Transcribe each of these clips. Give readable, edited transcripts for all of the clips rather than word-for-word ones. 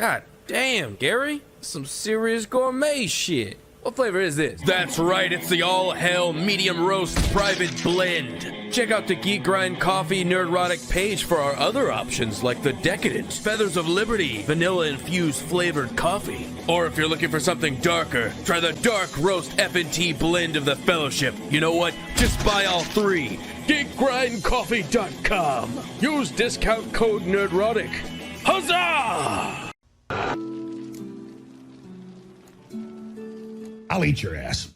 God damn, Gary. Some serious gourmet shit. What flavor is this? That's right, it's the all-hell medium roast private blend. Check out the Geek Grind Coffee Nerdrotic page for our other options like the Decadent, Feathers of Liberty, vanilla-infused flavored coffee. Or if you're looking for something darker, try the Dark Roast FNT blend of the Fellowship. You know what? Just buy all three. GeekGrindCoffee.com. Use discount code Nerdrotic. Huzzah! I'll eat your ass.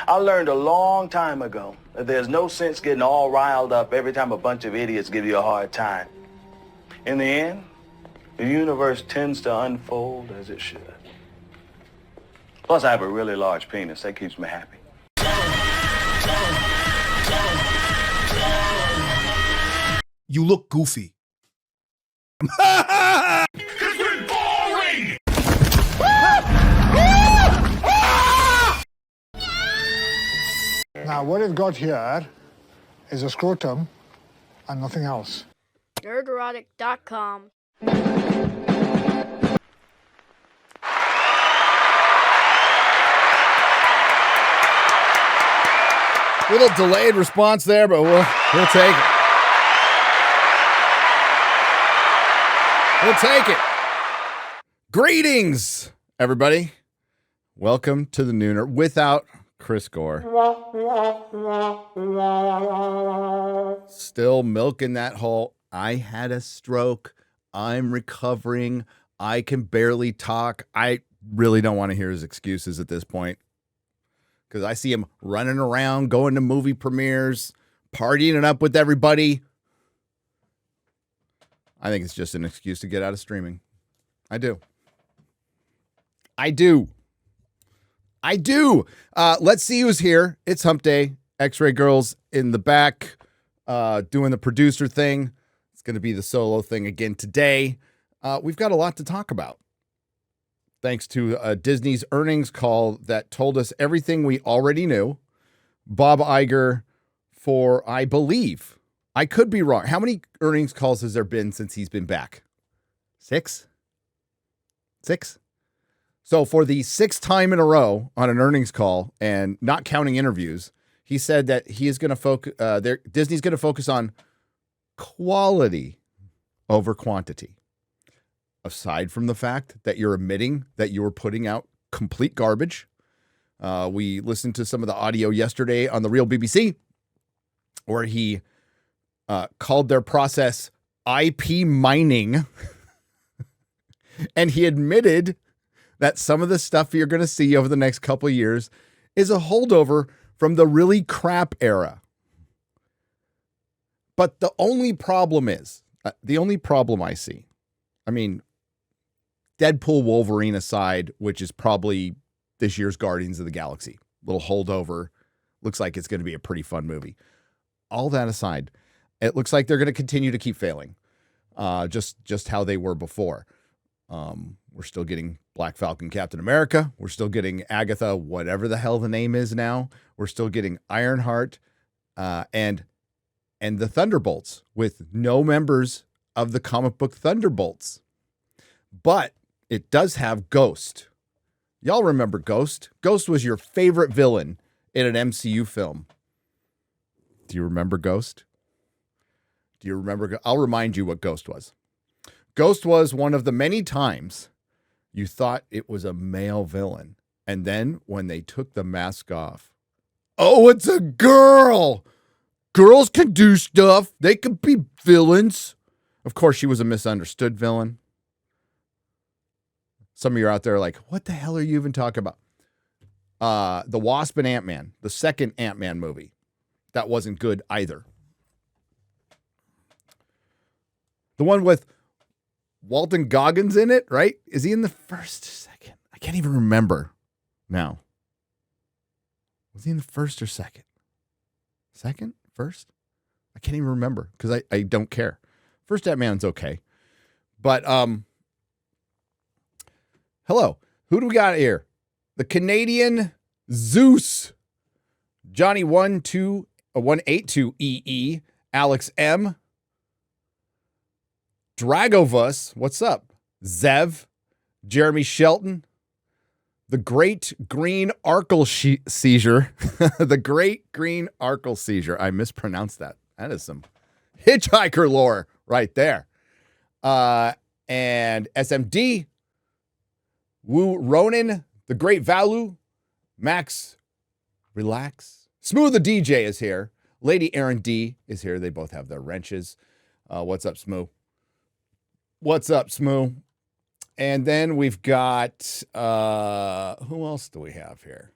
I learned a long time ago that there's no sense getting all riled up every time a bunch of idiots give you a hard time. In the end, the universe tends to unfold as it should. Plus, I have a really large penis. That keeps me happy. You look goofy. It's been boring! Now, what it got here is a scrotum and nothing else. Nerdrotic.com. Little delayed response there, but we'll take it. We'll take it. Greetings, everybody. Welcome to the Nooner without Chris Gore. Still milking that whole, I had a stroke, I'm recovering, I can barely talk. I really don't want to hear his excuses at this point, because I see him running around, going to movie premieres, partying it up with everybody. I think it's just an excuse to get out of streaming. I do. Let's see who's here. It's Hump Day. X-Ray Girl's in the back doing the producer thing. It's going to be the solo thing again today. We've got a lot to talk about. Thanks to Disney's earnings call that told us everything we already knew. Bob Iger for, I believe, I could be wrong. How many earnings calls has there been since he's been back? Six? So for the sixth time in a row on an earnings call, and not counting interviews, he said that he is going to focus. Disney's going to focus on quality over quantity. Aside from the fact that you're admitting that you're putting out complete garbage, we listened to some of the audio yesterday on the Real BBC, where he called their process IP mining, and he admitted that some of the stuff you're going to see over the next couple of years is a holdover from the really crap era. But the only problem I see, I mean, Deadpool Wolverine aside, which is probably this year's Guardians of the Galaxy, little holdover, looks like it's going to be a pretty fun movie. All that aside, it looks like they're going to continue to keep failing, just how they were before. We're still getting Black Falcon, Captain America. We're still getting Agatha, whatever the hell the name is now. We're still getting Ironheart, and the Thunderbolts with no members of the comic book Thunderbolts. But it does have Ghost. Y'all remember Ghost? Ghost was your favorite villain in an MCU film. Do you remember Ghost? I'll remind you what Ghost was. Ghost was one of the many times you thought it was a male villain. And then when they took the mask off, oh, it's a girl. Girls can do stuff. They can be villains. Of course, she was a misunderstood villain. Some of you are out there like, what the hell are you even talking about? The Wasp and Ant-Man, the second Ant-Man movie. That wasn't good either. The one with Walton Goggins in it, right? Is he in the first or second? I can't even remember now. Was he in the first or second? Second? First? I can't even remember because I don't care. First Ant-Man's okay. But, hello. Who do we got here? The Canadian Zeus. Johnny 182EE. Alex M. Dragovus. What's up? Zev. Jeremy Shelton. The Great Green Arkle Seizure. The Great Green Arkle Seizure. I mispronounced that. That is some hitchhiker lore right there. And SMD. Wu Ronan. The Great Valu. Max. Relax. Smooth the DJ is here. Lady Aaron D is here. They both have their wrenches. What's up, Smooth? What's up, Smooth? And then we've got, who else do we have here?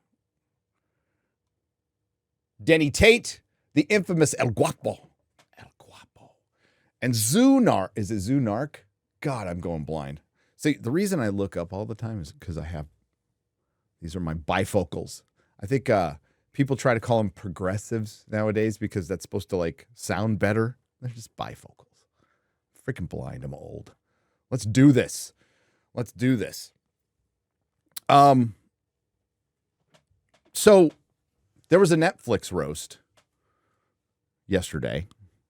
Denny Tate, the infamous El Guapo. El Guapo. And Zunar. Is it Zunark? God, I'm going blind. See, the reason I look up all the time is because these are my bifocals. I think people try to call them progressives nowadays because that's supposed to, like, sound better. They're just bifocals. Freaking blind. I'm old. Let's do this. Let's do this. So there was a Netflix roast yesterday.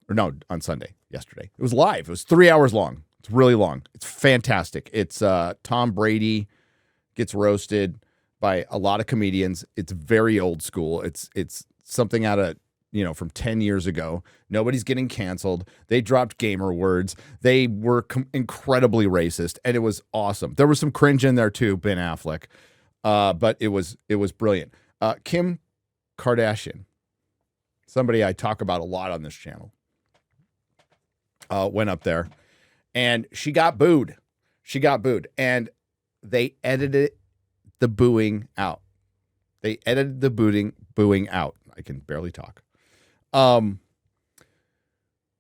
Or no, on Sunday. Yesterday. It was live. It was 3 hours long. It's really long. It's fantastic. It's Tom Brady gets roasted by a lot of comedians. It's very old school. It's something out of, from 10 years ago. Nobody's getting canceled. They dropped gamer words. They were incredibly racist, and it was awesome. There was some cringe in there too, Ben Affleck, but it was brilliant. Kim Kardashian, somebody I talk about a lot on this channel, went up there, and she got booed. And they edited the booing out. They edited the booing out. I can barely talk.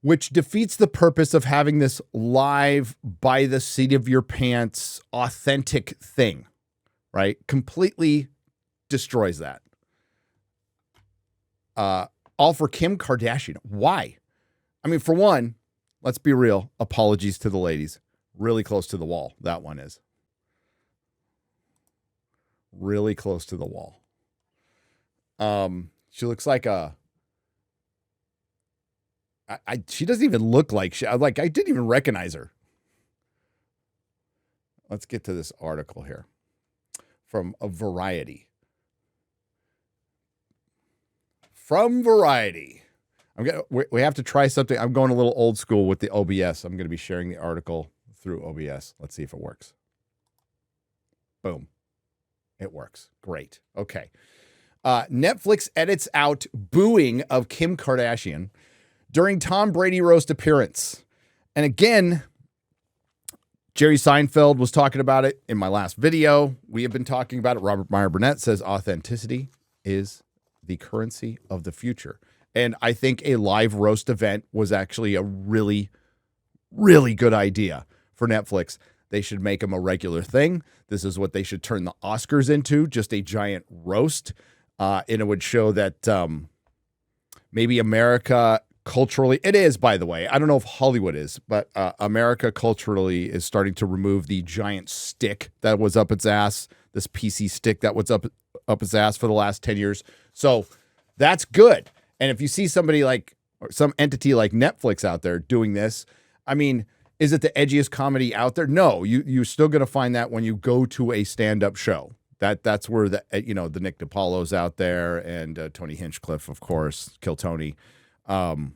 Which defeats the purpose of having this live, by the seat of your pants, authentic thing, right? Completely destroys that. All for Kim Kardashian. Why? I mean, for one, let's be real. Apologies to the ladies. Really close to the wall. That one is. Really close to the wall. She looks like she doesn't even look like I didn't even recognize her. Let's get to this article here from a Variety. From Variety. We have to try something. I'm going a little old school with the OBS. I'm going to be sharing the article through OBS. Let's see if it works. Boom. It works. Great. Okay. Netflix edits out booing of Kim Kardashian during Tom Brady roast appearance. And again, Jerry Seinfeld was talking about it in my last video. We have been talking about it. Robert Meyer Burnett says authenticity is the currency of the future. And I think a live roast event was actually a really, really good idea for Netflix. They should make them a regular thing. This is what they should turn the Oscars into, just a giant roast. And it would show that maybe America culturally, it is, by the way. I don't know if Hollywood is, but America culturally is starting to remove the giant stick that was up its ass, this PC stick that was up its ass for the last 10 years. So that's good. And if you see somebody like, or some entity like Netflix out there doing this, I mean, is it the edgiest comedy out there? No, you're still going to find that when you go to a stand-up show. That's where the Nick DiPaolo's out there, and Tony Hinchcliffe, of course, Kill Tony. Dave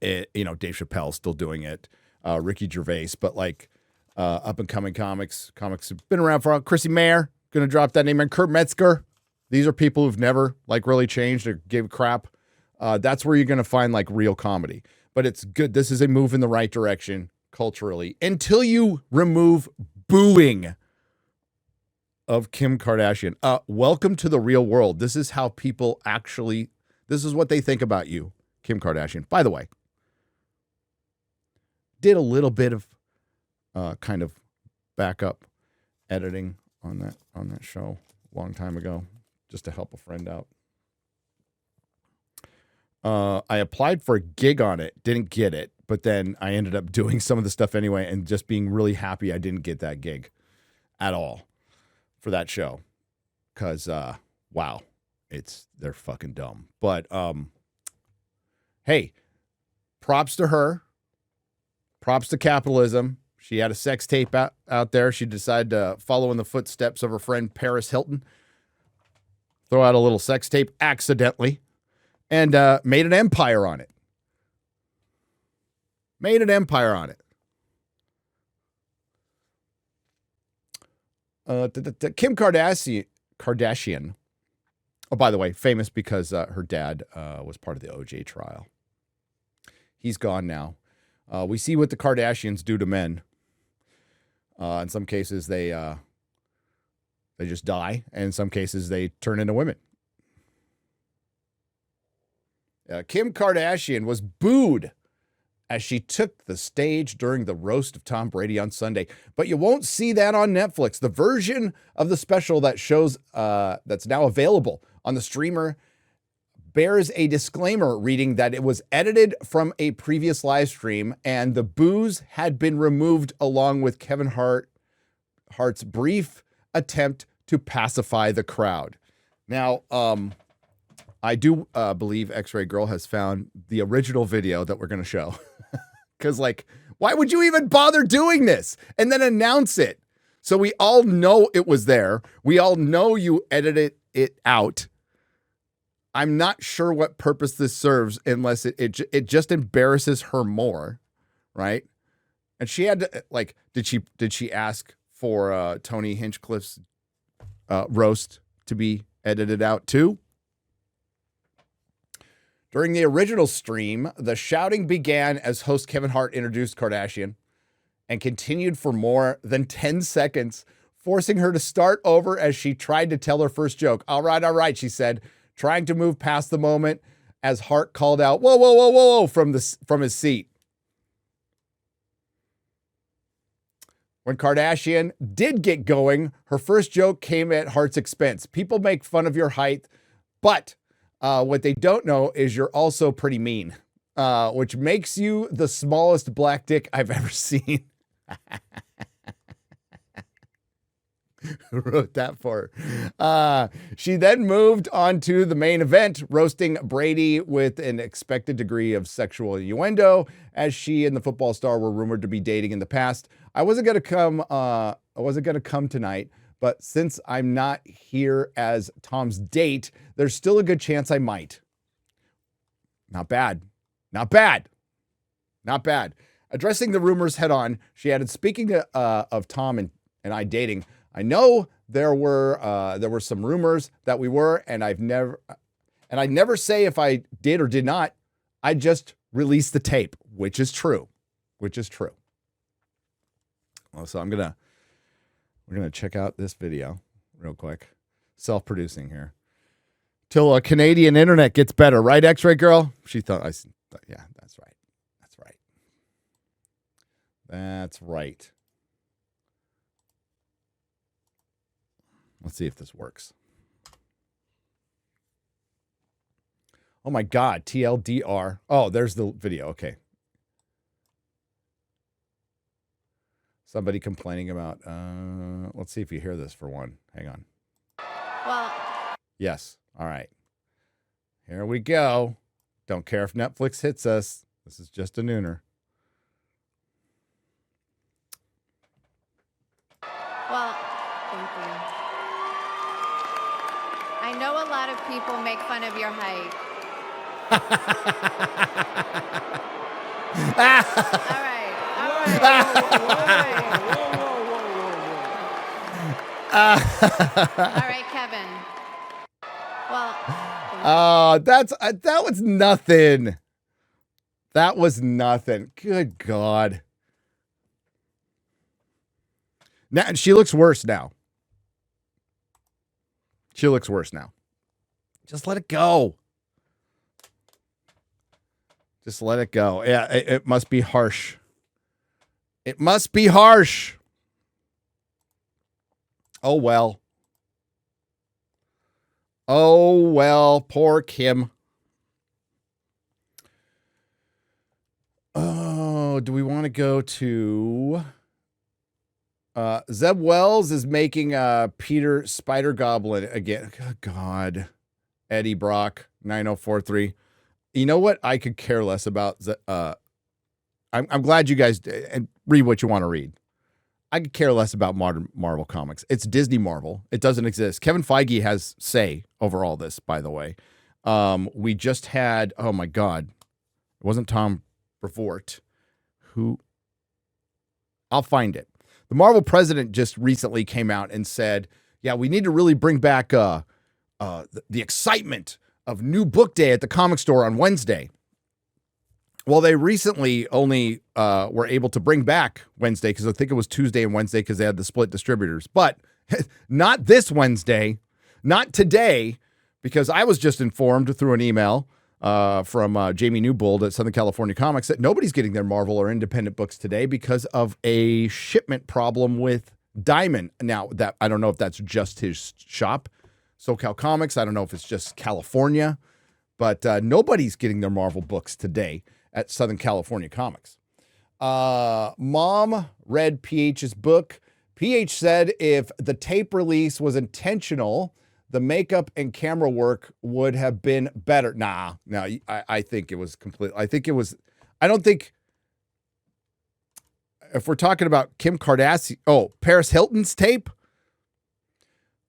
Chappelle's still doing it. Ricky Gervais, but like up and coming comics have been around for a while. Chrissy Mayer, gonna drop that name, and Kurt Metzger. These are people who've never like really changed or gave a crap. That's where you're going to find like real comedy. But it's good. This is a move in the right direction culturally until you remove booing of Kim Kardashian. Welcome to the real world. This is how people actually, this is what they think about you, Kim Kardashian. By the way, did a little bit of kind of backup editing on that show a long time ago, just to help a friend out. I applied for a gig on it, didn't get it, but then I ended up doing some of the stuff anyway and just being really happy I didn't get that gig at all for that show. Cause wow, they're fucking dumb. But hey, props to her. Props to capitalism. She had a sex tape out there. She decided to follow in the footsteps of her friend Paris Hilton. Throw out a little sex tape accidentally. And made an empire on it. Made an empire on it. Kim Kardashian. Oh, by the way, famous because her dad was part of the OJ trial. He's gone now. We see what the Kardashians do to men. In some cases, they just die. And in some cases, they turn into women. Kim Kardashian was booed as she took the stage during the roast of Tom Brady on Sunday. But you won't see that on Netflix. The version of the special that shows that's now available on the streamer bears a disclaimer reading that it was edited from a previous live stream and the boos had been removed along with Kevin Hart's brief attempt to pacify the crowd. Now, I do believe X-Ray Girl has found the original video that we're going to show. Because, like, why would you even bother doing this and then announce it? So we all know it was there. We all know you edited it out. I'm not sure what purpose this serves unless it just embarrasses her more, right? And she had to, like, did she ask for Tony Hinchcliffe's roast to be edited out too? During the original stream, the shouting began as host Kevin Hart introduced Kardashian and continued for more than 10 seconds, forcing her to start over as she tried to tell her first joke. All right, she said, trying to move past the moment as Hart called out, whoa, whoa, whoa, whoa, from his seat. When Kardashian did get going, her first joke came at Hart's expense. People make fun of your height, but what they don't know is you're also pretty mean, which makes you the smallest black dick I've ever seen. Who wrote that for her? She then moved on to the main event, roasting Brady with an expected degree of sexual innuendo, as she and the football star were rumored to be dating in the past. I wasn't gonna come tonight, but since I'm not here as Tom's date, there's still a good chance I might. Not bad. Addressing the rumors head on, she added, speaking of Tom and I dating, I know there were some rumors that we were, and I never say if I did or did not. I just released the tape, which is true. Well, so we're gonna check out this video real quick. Self-producing here. Till a Canadian internet gets better, right, X-Ray Girl? She thought, yeah, that's right. That's right. Let's see if this works. Oh my God, TLDR. Oh, there's the video. Okay. Somebody complaining about, let's see if you hear this for one. Hang on. Well. Yes. All right. Here we go. Don't care if Netflix hits us. This is just a nooner. Well, thank you. I know a lot of people make fun of your height. All right. All right, Kevin. Well, That was nothing. That was nothing. Good God. Now she looks worse now. She looks worse now. Just let it go. Just let it go. Yeah, it must be harsh. It must be harsh. Oh, well. Oh, well, poor Kim. Oh, do we want to go to... Zeb Wells is making Peter Spider Goblin again. Good God. Eddie Brock, 9043. You know what? I could care less about... I'm glad you guys and read what you want to read. I could care less about modern Marvel comics. It's Disney Marvel. It doesn't exist. Kevin Feige has say over all this, by the way. We just had, oh my God, it wasn't Tom Brevoort, who, I'll find it. The Marvel president just recently came out and said, yeah, we need to really bring back the excitement of New Book Day at the comic store on Wednesday. Well, they recently only were able to bring back Wednesday because I think it was Tuesday and Wednesday because they had the split distributors. But not this Wednesday, not today, because I was just informed through an email from Jamie Newbold at Southern California Comics that nobody's getting their Marvel or independent books today because of a shipment problem with Diamond. Now, that I don't know if that's just his shop, SoCal Comics. I don't know if it's just California, but nobody's getting their Marvel books today at Southern California Comics. Mom read PH's book. PH said if the tape release was intentional, the makeup and camera work would have been better. No, I think it was complete. I don't think, if we're talking about Kim Kardashian, Paris Hilton's tape,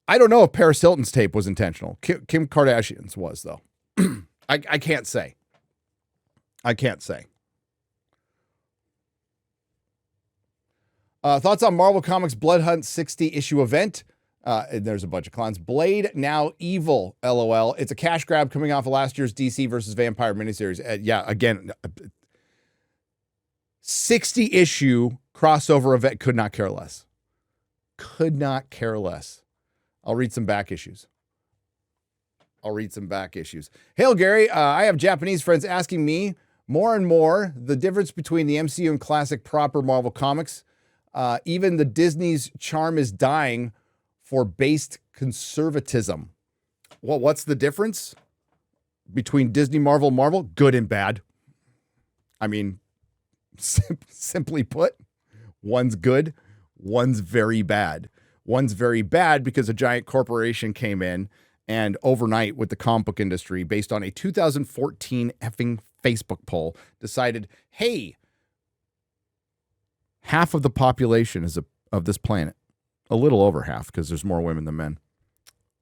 I don't know if Paris Hilton's tape was intentional. Kim Kardashian's was, though. I can't say. I can't say. Thoughts on Marvel Comics Blood Hunt 60 issue event? And there's a bunch of clowns. Blade Now Evil, LOL. It's a cash grab coming off of last year's DC versus Vampire miniseries. Yeah, again, 60 issue crossover event. Could not care less. Could not care less. I'll read some back issues. Hail, Gary. I have Japanese friends asking me more and more the difference between the MCU and classic proper Marvel comics. Even the Disney's charm is dying for based conservatism. Well, what's the difference between Disney, Marvel? Good and bad. I mean, simply put, one's good, one's very bad. One's very bad because a giant corporation came in and overnight with the comic book industry, based on a 2014 effing Facebook poll, decided, hey, half of the population of this planet, a little over half because there's more women than men,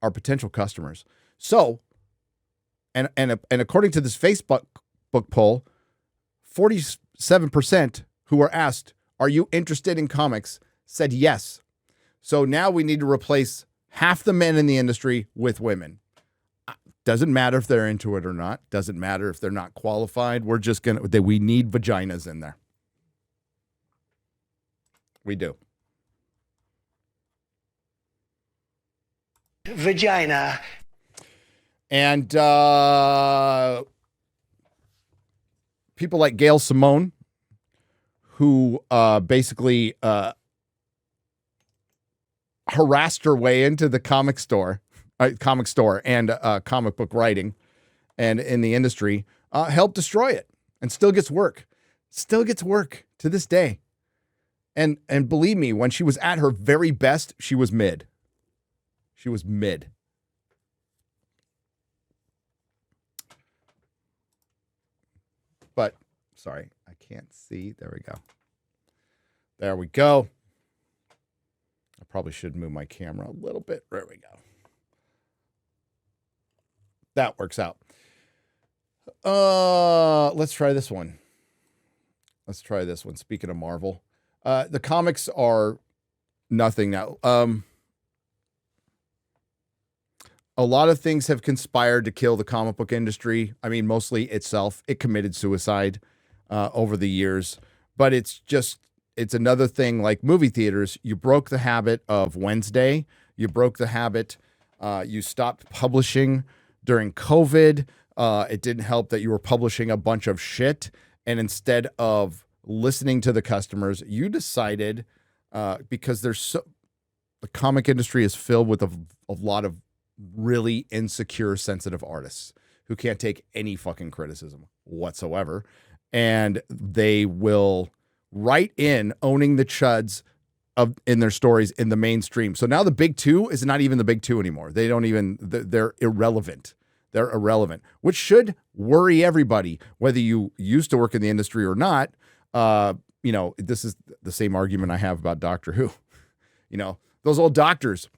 are potential customers. So, and according to this Facebook poll, 47% who were asked, are you interested in comics, said yes. So now we need to replace half the men in the industry with women. Doesn't matter if they're into it or not. Doesn't matter if they're not qualified. We need vaginas in there. We do. Vagina. And people like Gail Simone, who basically harassed her way into the comic store and comic book writing and in the industry, helped destroy it and still gets work to this day. And believe me, when she was at her very best, she was mid. But sorry, I can't see. There we go. I probably should move my camera a little bit. There we go. That works out. Let's try this one. Speaking of Marvel, the comics are nothing now. a lot of things have conspired to kill the comic book industry. I mean, mostly itself. It committed suicide over the years, but it's another thing like movie theaters. You broke the habit of Wednesday. You broke the habit. You stopped publishing during COVID. It didn't help that you were publishing a bunch of shit. And instead of listening to the customers, you decided, because the comic industry is filled with a lot of really insecure, sensitive artists who can't take any fucking criticism whatsoever. And they will write in owning the chuds in their stories in the mainstream. So now the big two is not even the big two anymore. They're irrelevant. They're irrelevant, which should worry everybody, whether you used to work in the industry or not. This is the same argument I have about Doctor Who. Those old doctors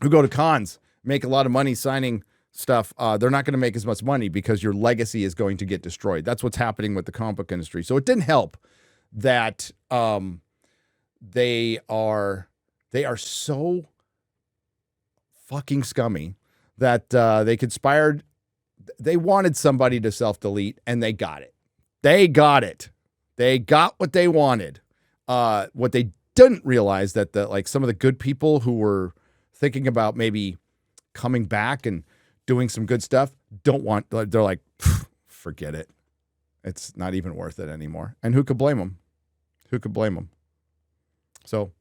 who go to cons, make a lot of money signing stuff. They're not going to make as much money because your legacy is going to get destroyed. That's what's happening with the comic book industry. So it didn't help that they are so fucking scummy that they conspired. They wanted somebody to self-delete, and they got it. They got what they wanted. What they didn't realize that some of the good people who were thinking about maybe coming back and doing some good stuff they're like, forget it. It's not even worth it anymore. And who could blame them? So,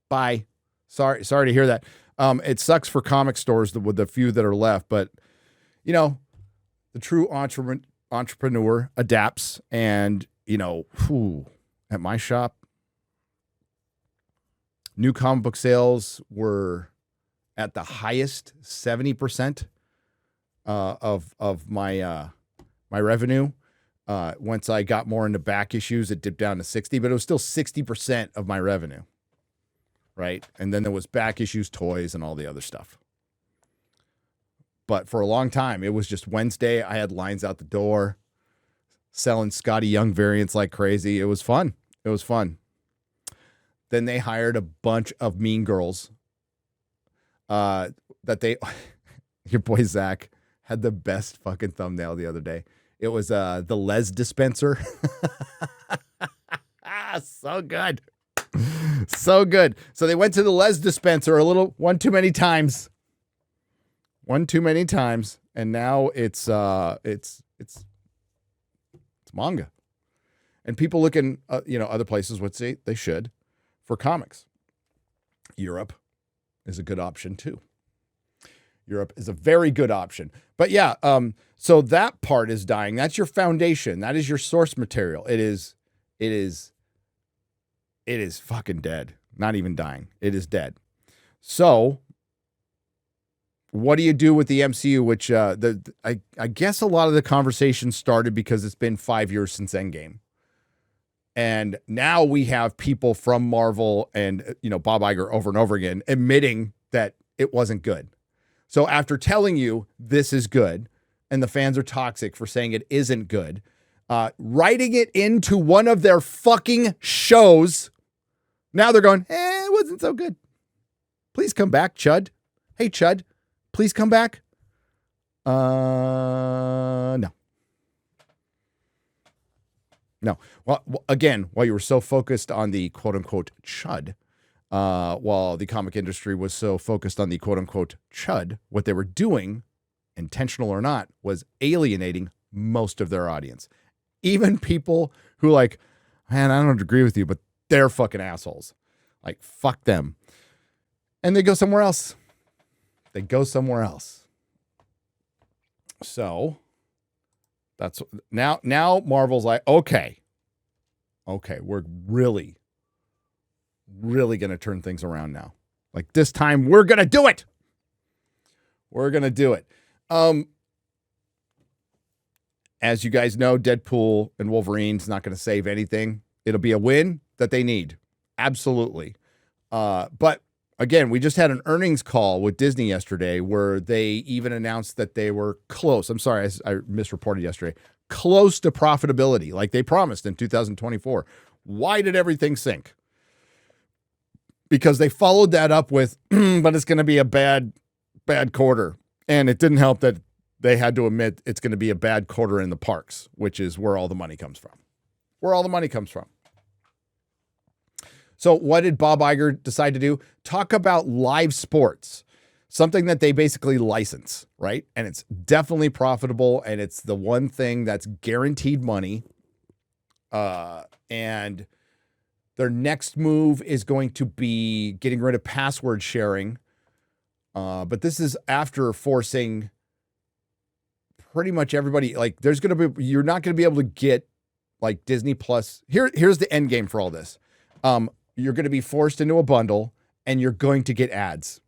bye. Sorry to hear that. It sucks for comic stores with the few that are left, but the true entrepreneur adapts. And at my shop, new comic book sales were at the highest 70% of my revenue. Once I got more into back issues, it dipped down to 60, but it was still 60% of my revenue, right? And then there was back issues, toys, and all the other stuff. But for a long time, it was just Wednesday. I had lines out the door, selling Scotty Young variants like crazy. It was fun. Then they hired a bunch of mean girls. Your boy Zach had the best fucking thumbnail the other day. It was the Les dispenser. So good. So good. So they went to the Les dispenser one too many times. And now it's manga. And people look in other places would say they should for comics. Europe is a good option too. Europe is a very good option. But yeah, so that part is dying. That's your foundation. That is your source material. It is fucking dead. Not even dying. It is dead. So what do you do with the MCU? Which I guess a lot of the conversation started because it's been 5 years since Endgame. And now we have people from Marvel and Bob Iger over and over again admitting that it wasn't good. So after telling you this is good, and the fans are toxic for saying it isn't good, writing it into one of their fucking shows, now they're going, it wasn't so good. Please come back, Chud. Hey, Chud, please come back. No. Well, again, while you were so focused on the quote-unquote Chud, while the comic industry was so focused on the quote-unquote chud, what they were doing, intentional or not, was alienating most of their audience. Even people who man, I don't agree with you, but they're fucking assholes. Fuck them. And they go somewhere else. So that's now Marvel's like, okay, we're really going to turn things around now. This time we're going to do it. As you guys know, Deadpool and Wolverine's not going to save anything. It'll be a win that they need. Absolutely. But again, we just had an earnings call with Disney yesterday where they even announced that they were close. I'm sorry, I misreported yesterday. Close to profitability, like they promised in 2024. Why did everything sink? Because they followed that up with, but it's going to be a bad quarter. And it didn't help that they had to admit it's going to be a bad quarter in the parks, which is where all the money comes from. Where all the money comes from. So what did Bob Iger decide to do? Talk about live sports, something that they basically license, right? And it's definitely profitable, and it's the one thing that's guaranteed money. And their next move is going to be getting rid of password sharing. But this is after forcing pretty much everybody, like you're not going to be able to get like Disney Plus. Here's the end game for all this. You're going to be forced into a bundle and you're going to get ads.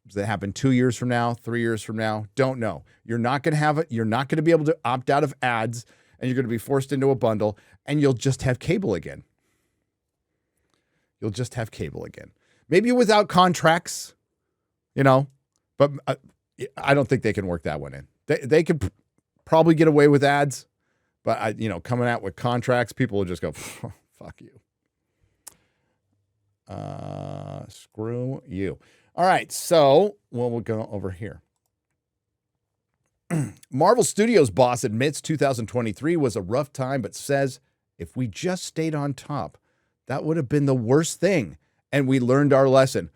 Does that happen 2 years from now, 3 years from now? Don't know. You're not going to have it. You're not going to be able to opt out of ads, and you're going to be forced into a bundle, and you'll just have cable again. You'll just have cable again. Maybe without contracts, but I don't think they can work that one in. They could probably get away with ads, but coming out with contracts, people will just go, fuck you. Screw you. All right, so we'll go over here. Marvel Studios boss admits 2023 was a rough time, but says if we just stayed on top, that would have been the worst thing, and we learned our lesson.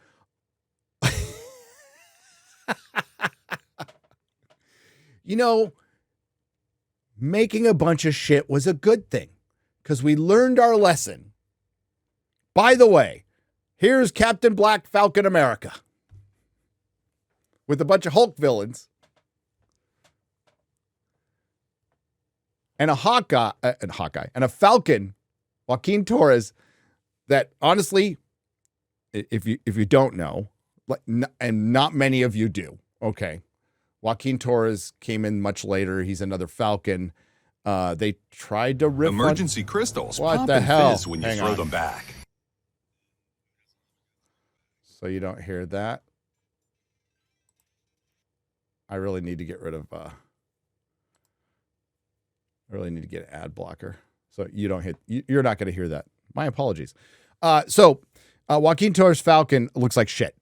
Making a bunch of shit was a good thing because we learned our lesson. By the way, here's Captain Black Falcon America with a bunch of Hulk villains and a Hawkeye and a Falcon, Joaquin Torres, that honestly, if you don't know, and not many of you do, okay, Joaquin Torres came in much later. He's another Falcon. They tried to rip emergency crystals. What pop the and hell? fizz when you throw them back. So you don't hear that. I really need to get rid of. I really need to get an ad blocker so you don't hit. You're not going to hear that. My apologies. So Joaquin Torres Falcon looks like shit.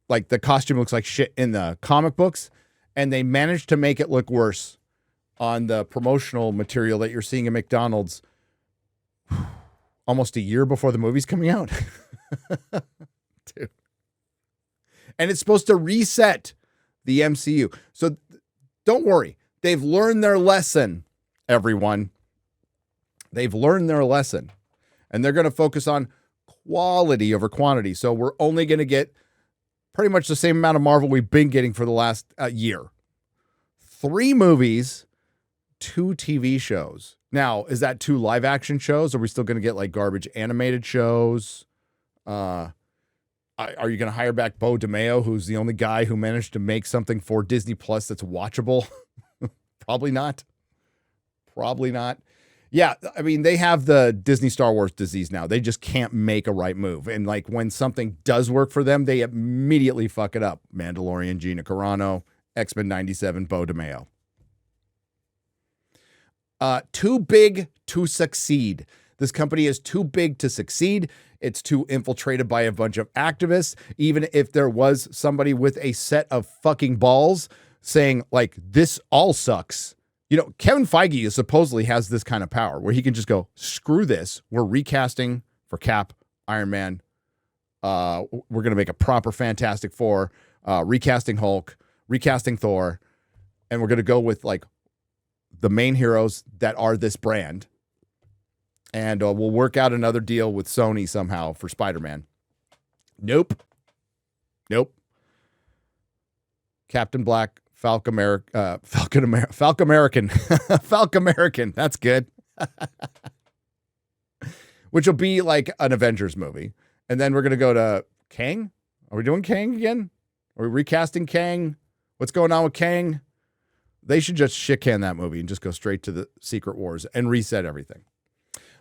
Like the costume looks like shit in the comic books, and they managed to make it look worse on the promotional material that you're seeing at McDonald's almost a year before the movie's coming out. Dude. And it's supposed to reset the MCU. So don't worry. They've learned their lesson, everyone. They've learned their lesson. And they're going to focus on quality over quantity. So we're only going to get pretty much the same amount of Marvel we've been getting for the last year. 3 movies, 2 TV shows. Now, is that 2 live action shows? Are we still going to get like garbage animated shows? Are you going to hire back Bo DeMeo, who's the only guy who managed to make something for Disney Plus that's watchable? Probably not. Probably not. Yeah, I mean, they have the Disney Star Wars disease now. They just can't make a right move. And like when something does work for them, they immediately fuck it up. Mandalorian, Gina Carano, X-Men 97, Bo DeMeo. Too big to succeed. This company is too big to succeed. It's too infiltrated by a bunch of activists. Even if there was somebody with a set of fucking balls saying like, this all sucks. Kevin Feige supposedly has this kind of power where he can just go, screw this. We're recasting for Cap, Iron Man. We're going to make a proper Fantastic Four, recasting Hulk, recasting Thor. And we're going to go with like the main heroes that are this brand. And we'll work out another deal with Sony somehow for Spider-Man. Nope. Captain Black, Falcon American. That's good. Which will be like an Avengers movie. And then we're going to go to Kang. Are we doing Kang again? Are we recasting Kang? What's going on with Kang? They should just shit can that movie and just go straight to the Secret Wars and reset everything.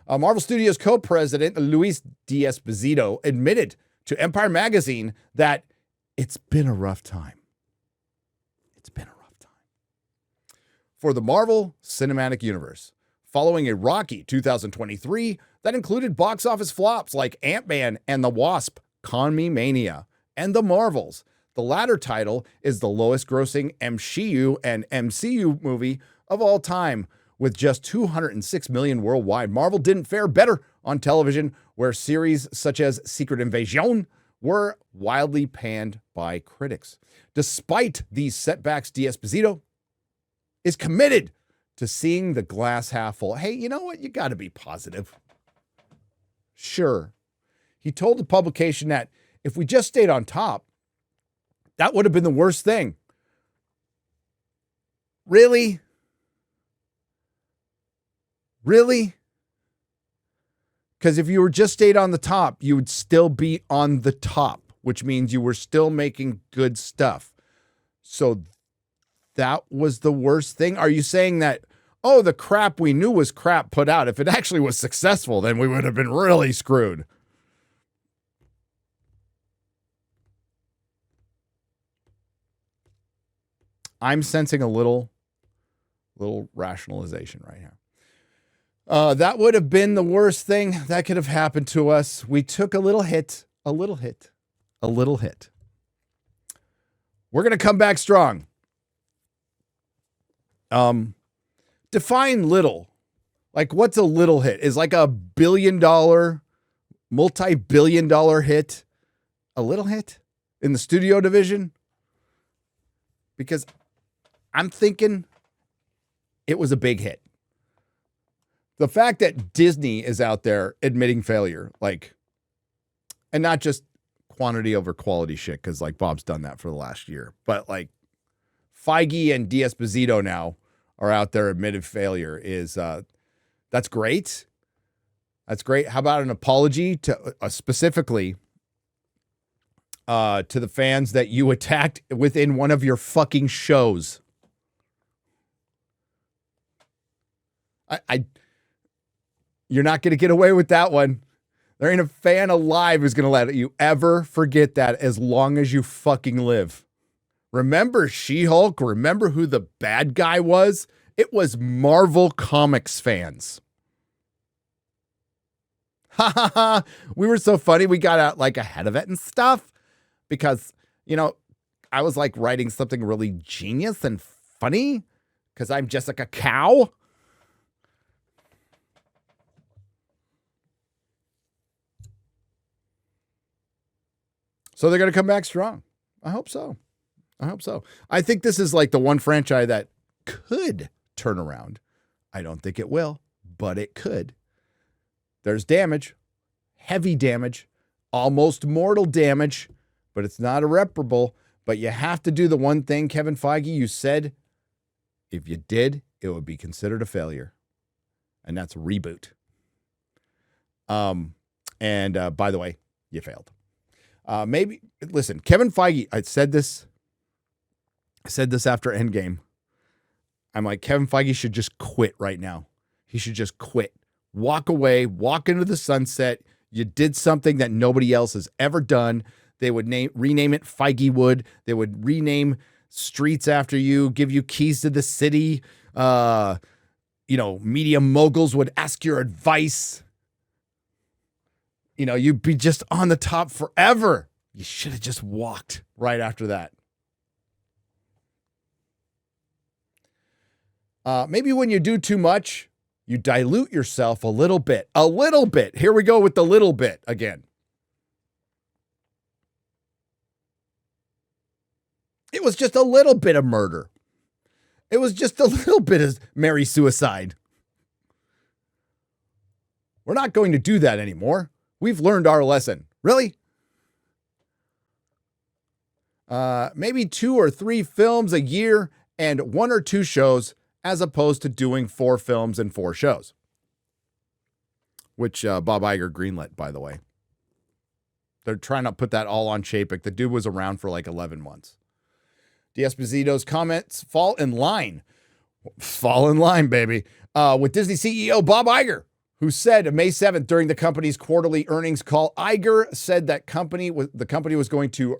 Marvel Studios co-president Luis D'Esposito admitted to Empire Magazine that it's been a rough time. For the Marvel Cinematic Universe, following a rocky 2023 that included box office flops like Ant-Man and the Wasp, Con Me Mania, and The Marvels. The latter title is the lowest grossing MCU and MCU movie of all time, with just 206 million worldwide. Marvel didn't fare better on television, where series such as Secret Invasion were wildly panned by critics. Despite these setbacks, D'Esposito is committed to seeing the glass half full. Hey, you know what? You got to be positive. Sure. He told the publication that if we just stayed on top, that would have been the worst thing. Really? Really? Because if you were just stayed on the top, you would still be on the top, which means you were still making good stuff. So that was the worst thing? Are you saying that, oh, the crap we knew was crap put out, if it actually was successful, then we would have been really screwed? I'm sensing a little rationalization right here. That would have been the worst thing that could have happened to us. We took a little hit. We're going to come back strong. Define little. Like, what's a little hit? Is like a $1 billion, multi-billion dollar hit a little hit in the studio division? Because I'm thinking it was a big hit. The fact that Disney is out there admitting failure, like, and not just quantity over quality shit, because like Bob's done that for the last year, but like Feige and D'Esposito now are out there admitted failure is that's great. That's great. How about an apology to specifically to the fans that you attacked within one of your fucking shows? You're not going to get away with that one. There ain't a fan alive who's going to let you ever forget that as long as you fucking live. Remember She-Hulk? Remember who the bad guy was? It was Marvel Comics fans. Ha ha ha. We were so funny. We got out like ahead of it and stuff because, you know, I was like writing something really genius and funny because I'm just like a cow. So they're going to come back strong. I hope so. I think this is like the one franchise that could turn around. I don't think it will, but it could. There's damage, heavy damage, almost mortal damage, but it's not irreparable. But you have to do the one thing, Kevin Feige, you said, if you did, it would be considered a failure. And that's reboot. And by the way, you failed. Maybe, listen, Kevin Feige, I said this after Endgame. I'm like, Kevin Feige should just quit right now. He should just quit. Walk away, walk into the sunset. You did something that nobody else has ever done. They would rename it Feigewood. They would rename streets after you, give you keys to the city. Media moguls would ask your advice. You'd be just on the top forever. You should have just walked right after that. Maybe when you do too much, you dilute yourself a little bit. A little bit. Here we go with the little bit again. It was just a little bit of murder. It was just a little bit of Mary suicide. We're not going to do that anymore. We've learned our lesson. Really? Maybe 2 or 3 films a year and 1 or 2 shows, as opposed to doing 4 films and 4 shows. Which Bob Iger greenlit, by the way. They're trying to put that all on Chapek. The dude was around for like 11 months. D'Esposito's comments fall in line. Fall in line, baby. With Disney CEO Bob Iger, who said May 7th during the company's quarterly earnings call, Iger said that the company was going to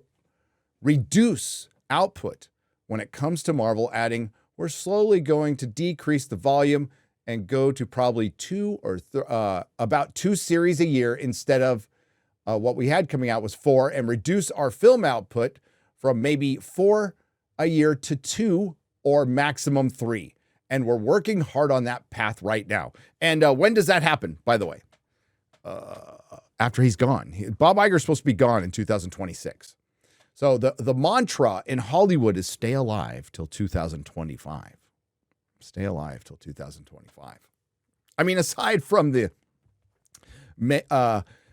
reduce output when it comes to Marvel, adding, we're slowly going to decrease the volume and go to probably about 2 series a year instead of what we had coming out was 4, and reduce our film output from maybe 4 a year to 2 or maximum 3. And we're working hard on that path right now. And when does that happen, by the way? After he's gone. Bob Iger's supposed to be gone in 2026. So the mantra in Hollywood is stay alive till 2025. Stay alive till 2025. I mean, aside from the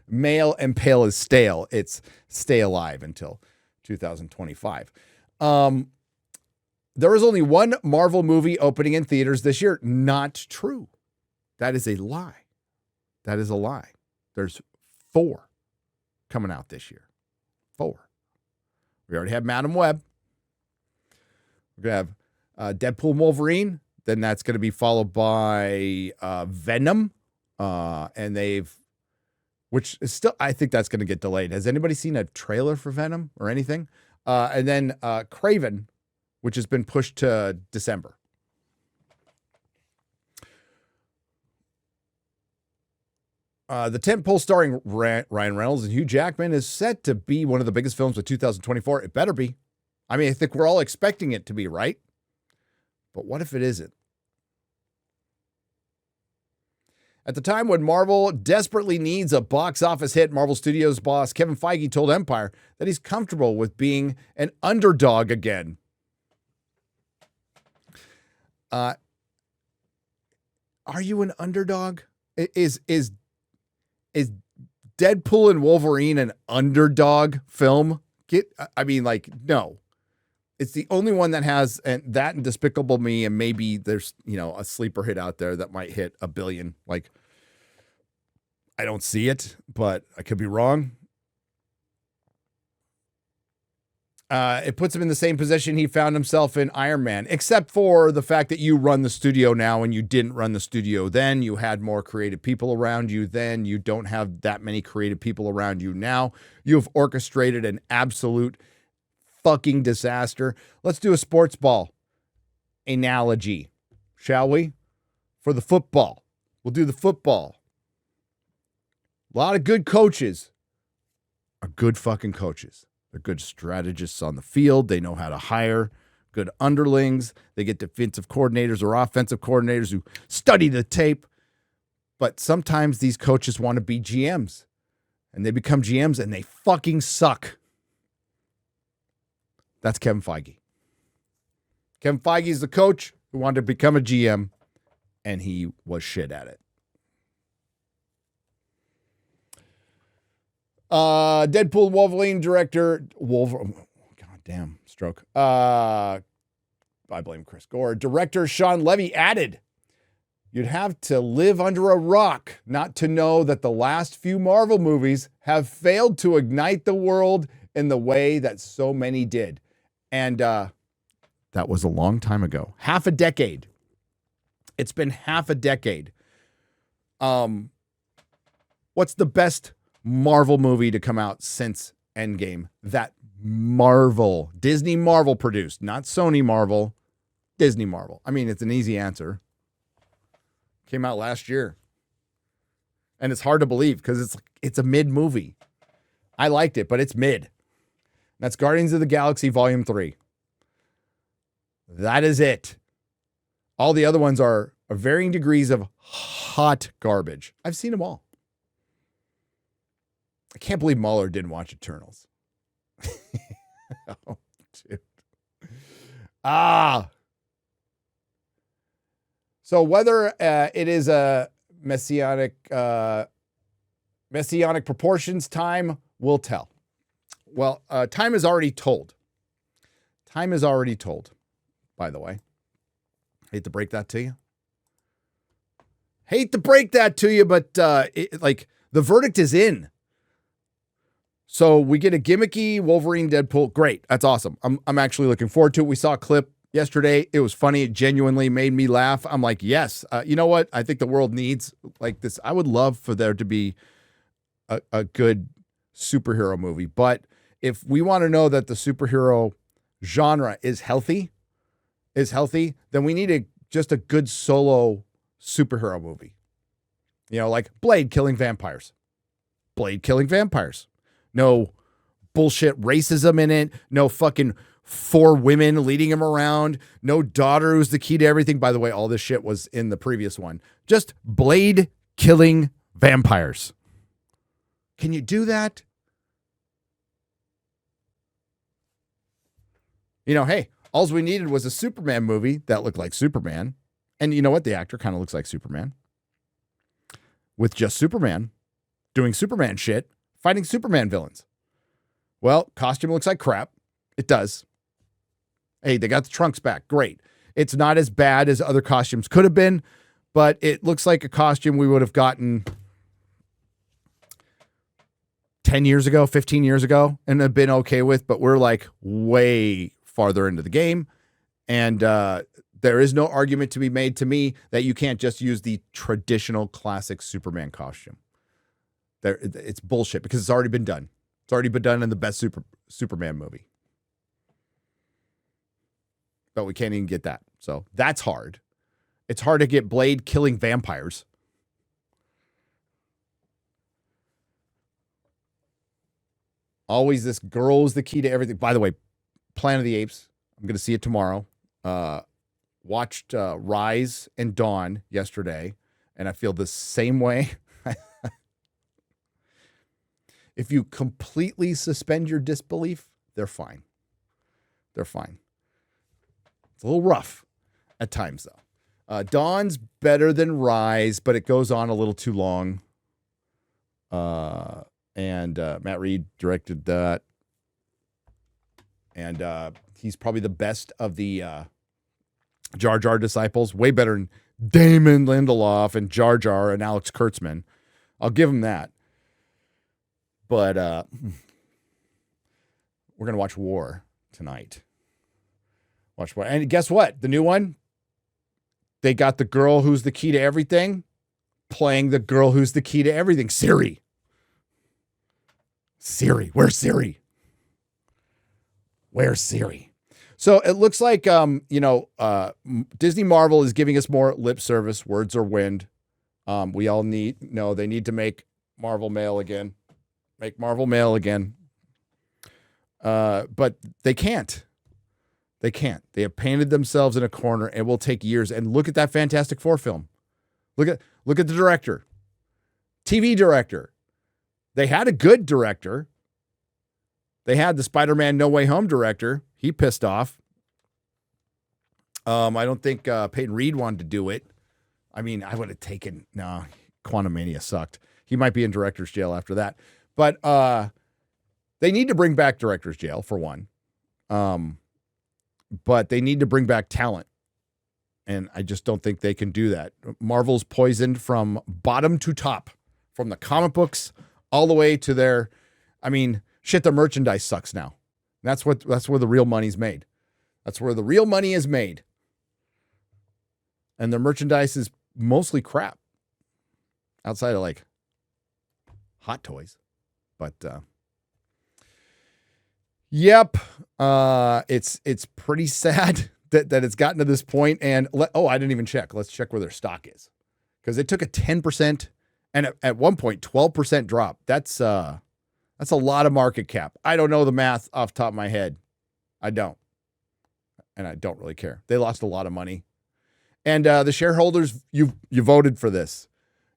male and pale is stale, it's stay alive until 2025. There is only one Marvel movie opening in theaters this year. Not true. That is a lie. That is a lie. There's 4 coming out this year. 4. We already have Madam Web. We're going to have Deadpool and Wolverine. Then that's going to be followed by Venom. Which is still, I think that's going to get delayed. Has anybody seen a trailer for Venom or anything? And then Craven, which has been pushed to December. The tentpole starring Ryan Reynolds and Hugh Jackman is set to be one of the biggest films of 2024. It better be. I mean, I think we're all expecting it to be, right? But what if it isn't? At the time when Marvel desperately needs a box office hit, Marvel Studios boss Kevin Feige told Empire that he's comfortable with being an underdog again. Are you an underdog? Is Deadpool and Wolverine an underdog film? No. It's the only one that has that and Despicable Me, and maybe there's, a sleeper hit out there that might hit $1 billion. I don't see it, but I could be wrong. It puts him in the same position he found himself in Iron Man, except for the fact that you run the studio now and you didn't run the studio then. You had more creative people around you then. You don't have that many creative people around you now. You've orchestrated an absolute fucking disaster. Let's do a sports ball analogy, shall we? For the football. We'll do the football. A lot of good coaches are good fucking coaches. They're good strategists on the field. They know how to hire good underlings. They get defensive coordinators or offensive coordinators who study the tape. But sometimes these coaches want to be GMs. And they become GMs and they fucking suck. That's Kevin Feige. Kevin Feige is the coach who wanted to become a GM, and he was shit at it. Deadpool Wolverine director goddamn stroke. I blame Chris Gore. Director Sean Levy added, "You'd have to live under a rock not to know that the last few Marvel movies have failed to ignite the world in the way that so many did." And that was a long time ago. Half a decade. It's been half a decade. What's the best Marvel movie to come out since Endgame? That Disney Marvel produced, not Sony Marvel, Disney Marvel. I mean, it's an easy answer. Came out last year. And it's hard to believe because it's a mid movie. I liked it, but it's mid. That's Guardians of the Galaxy Volume 3. That is it. All the other ones are varying degrees of hot garbage. I've seen them all. I can't believe Mueller didn't watch Eternals. Oh, dude. So whether it is a messianic proportions, time will tell. Well, time is already told. Time is already told, by the way. Hate to break that to you. But the verdict is in. So we get a gimmicky Wolverine Deadpool. Great. That's awesome. I'm actually looking forward to it. We saw a clip yesterday. It was funny. It genuinely made me laugh. I'm like, yes. You know what? I think the world needs like this. I would love for there to be a good superhero movie. But if we want to know that the superhero genre is healthy, then we need just a good solo superhero movie. Like Blade killing vampires. No bullshit racism in it. No fucking 4 women leading him around. No daughter who's the key to everything. By the way, all this shit was in the previous one. Just Blade killing vampires. Can you do that? You know, hey, all we needed was a Superman movie that looked like Superman. And you know what? The actor kind of looks like Superman. With just Superman doing Superman shit, fighting Superman villains. Well, costume looks like crap. It does. Hey, they got the trunks back. Great. It's not as bad as other costumes could have been, but it looks like a costume we would have gotten 10 years ago, 15 years ago, and have been okay with, but we're like way farther into the game. And there is no argument to be made to me that you can't just use the traditional classic Superman costume. It's bullshit because it's already been done. It's already been done in the best Superman movie. But we can't even get that. So that's hard. It's hard to get Blade killing vampires. Always this girl is the key to everything. By the way, Planet of the Apes. I'm going to see it tomorrow. Watched Rise and Dawn yesterday, and I feel the same way. If you completely suspend your disbelief, they're fine. They're fine. It's a little rough at times, though. Dawn's better than Rise, but it goes on a little too long. And Matt Reed directed that. And he's probably the best of the Jar Jar disciples. Way better than Damon Lindelof and Jar Jar and Alex Kurtzman. I'll give him that. But we're going to watch War tonight. Watch War. And guess what? The new one, they got the girl who's the key to everything playing the girl who's the key to everything. Siri. Where's Siri? Where's Siri? So it looks like, Disney Marvel is giving us more lip service. Words are wind. They need to make Marvel male again. Make Marvel male again. But they can't. They can't. They have painted themselves in a corner and will take years. And look at that Fantastic Four film. Look at the director. TV director. They had a good director. They had the Spider-Man No Way Home director. He pissed off. I don't think Peyton Reed wanted to do it. I mean, I would have taken... No, Quantumania sucked. He might be in director's jail after that. But they need to bring back director's jail, for one. But they need to bring back talent. And I just don't think they can do that. Marvel's poisoned from bottom to top. From the comic books all the way to their... I mean, shit, their merchandise sucks now. That's where the real money's made. That's where the real money is made. And their merchandise is mostly crap. Outside of like Hot Toys. But yep. It's pretty sad that it's gotten to this point. And I didn't even check. Let's check where their stock is. Because it took a 10% and at one point 12% drop. That's a lot of market cap. I don't know the math off the top of my head. I don't. And I don't really care. They lost a lot of money. And the shareholders, you voted for this.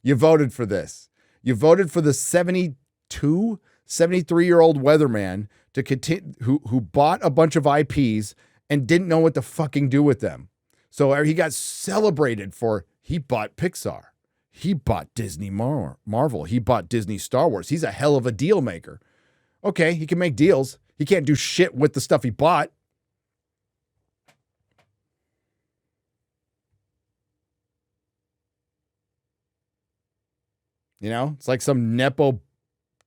You voted for this. You voted for the 73-year-old weatherman to continue, who bought a bunch of IPs and didn't know what to fucking do with them. So he got celebrated for, he bought Pixar. He bought Disney Marvel. He bought Disney Star Wars. He's a hell of a deal maker. Okay, he can make deals. He can't do shit with the stuff he bought. You know, it's like some Nepo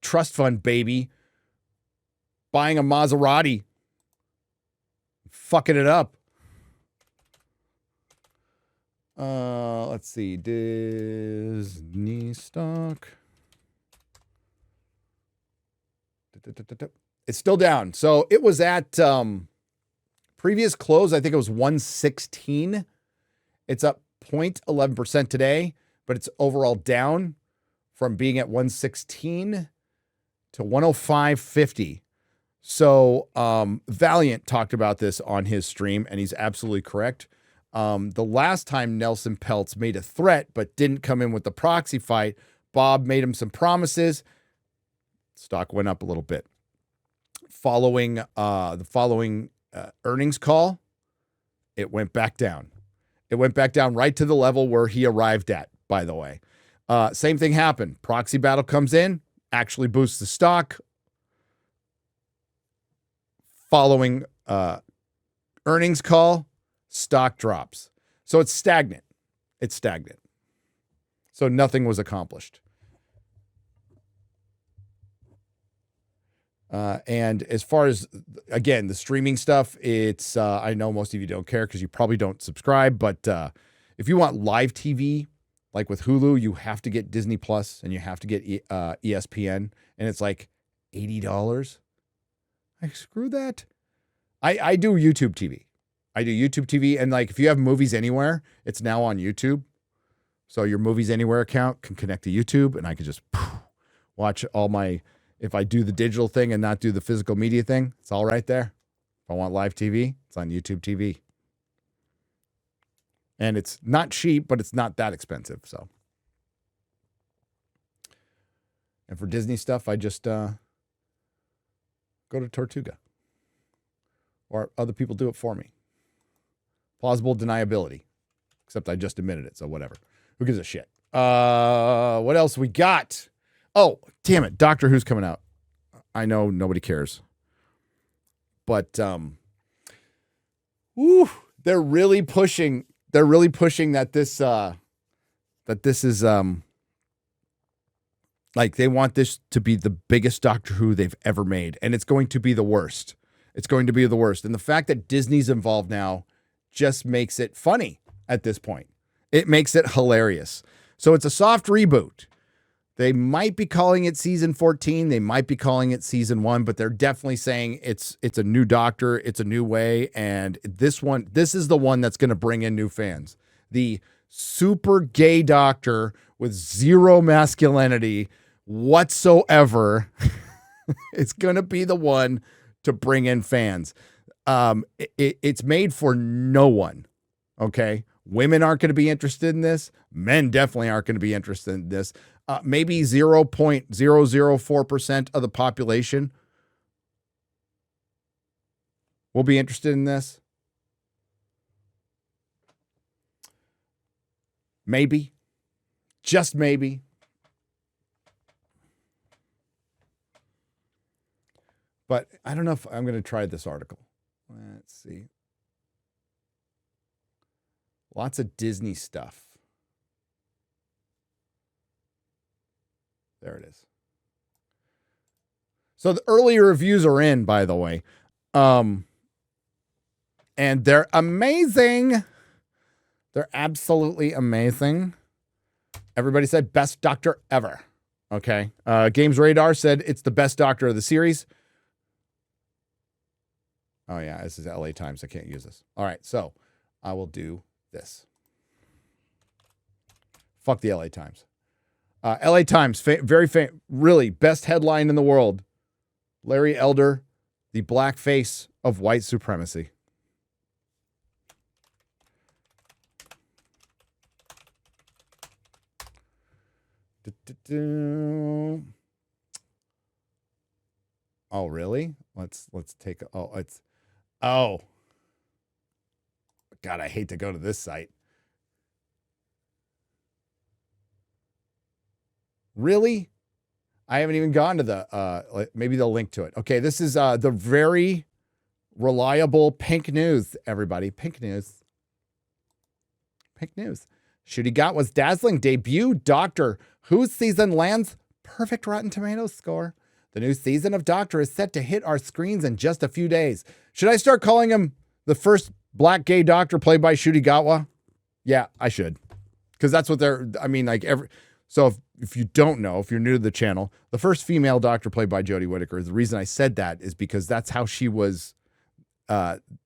trust fund baby buying a Maserati, fucking it up. Let's see. Disney stock. It's still down. So it was at previous close, I think it was 116. It's up 0.11% today, but it's overall down from being at 116 to 105.50. So Valiant talked about this on his stream, and he's absolutely correct. The last time Nelson Peltz made a threat but didn't come in with the proxy fight, Bob made him some promises. Stock went up a little bit. Following the following earnings call, it went back down. It went back down right to the level where he arrived at, by the way. Same thing happened. Proxy battle comes in, actually boosts the stock. Following earnings call, stock drops. So it's stagnant. It's stagnant. So nothing was accomplished. And as far as, again, the streaming stuff, it's, I know most of you don't care because you probably don't subscribe, but if you want live TV, like with Hulu, you have to get Disney Plus and you have to get ESPN, and it's like $80. Like, screw that. I do YouTube TV. I do YouTube TV, and like if you have Movies Anywhere, it's now on YouTube. So your Movies Anywhere account can connect to YouTube, and I can just watch all my, if I do the digital thing and not do the physical media thing, it's all right there. If I want live TV, it's on YouTube TV. And it's not cheap, but it's not that expensive. So, and for Disney stuff, I just go to Tortuga. Or other people do it for me. Plausible deniability. Except I just admitted it, so whatever. Who gives a shit? What else we got? Oh, damn it. Doctor Who's coming out. I know nobody cares. But they're really pushing that this is like they want this to be the biggest Doctor Who they've ever made, and it's going to be the worst. It's going to be the worst. And the fact that Disney's involved now just makes it funny at this point. It makes it hilarious. So it's a soft reboot. They might be calling it season 14. They might be calling it season 1, but they're definitely saying it's a new Doctor. It's a new way. And this is the one that's going to bring in new fans. The super gay Doctor with zero masculinity whatsoever. It's going to be the one to bring in fans. It's made for no one. Okay. Women aren't going to be interested in this. Men definitely aren't going to be interested in this. Maybe 0.004% of the population will be interested in this. Maybe. Just maybe. But I don't know if I'm going to try this article. Let's see. Lots of Disney stuff. There it is. So the early reviews are in, by the way. And they're amazing. They're absolutely amazing. Everybody said best Doctor ever. Okay. Games Radar said it's the best Doctor of the series. Oh, yeah, this is LA Times. I can't use this. All right, so I will do this. Fuck the LA Times. LA Times, really best headline in the world. Larry Elder, the black face of white supremacy. Oh, really? Let's take, oh, God, I hate to go to this site. Really? I haven't even gone to the, maybe they'll link to it. Okay, this is the very reliable Pink News, everybody. Pink News. Pink News. Shooty Got was dazzling debut. Doctor Who's season lands perfect Rotten Tomatoes score. The new season of Doctor is set to hit our screens in just a few days. Should I start calling him the first black gay doctor played by Ncuti Gatwa? Yeah, I should. Because that's what so if you don't know, if you're new to the channel, the first female doctor played by Jodie Whittaker, the reason I said that is because that's how she was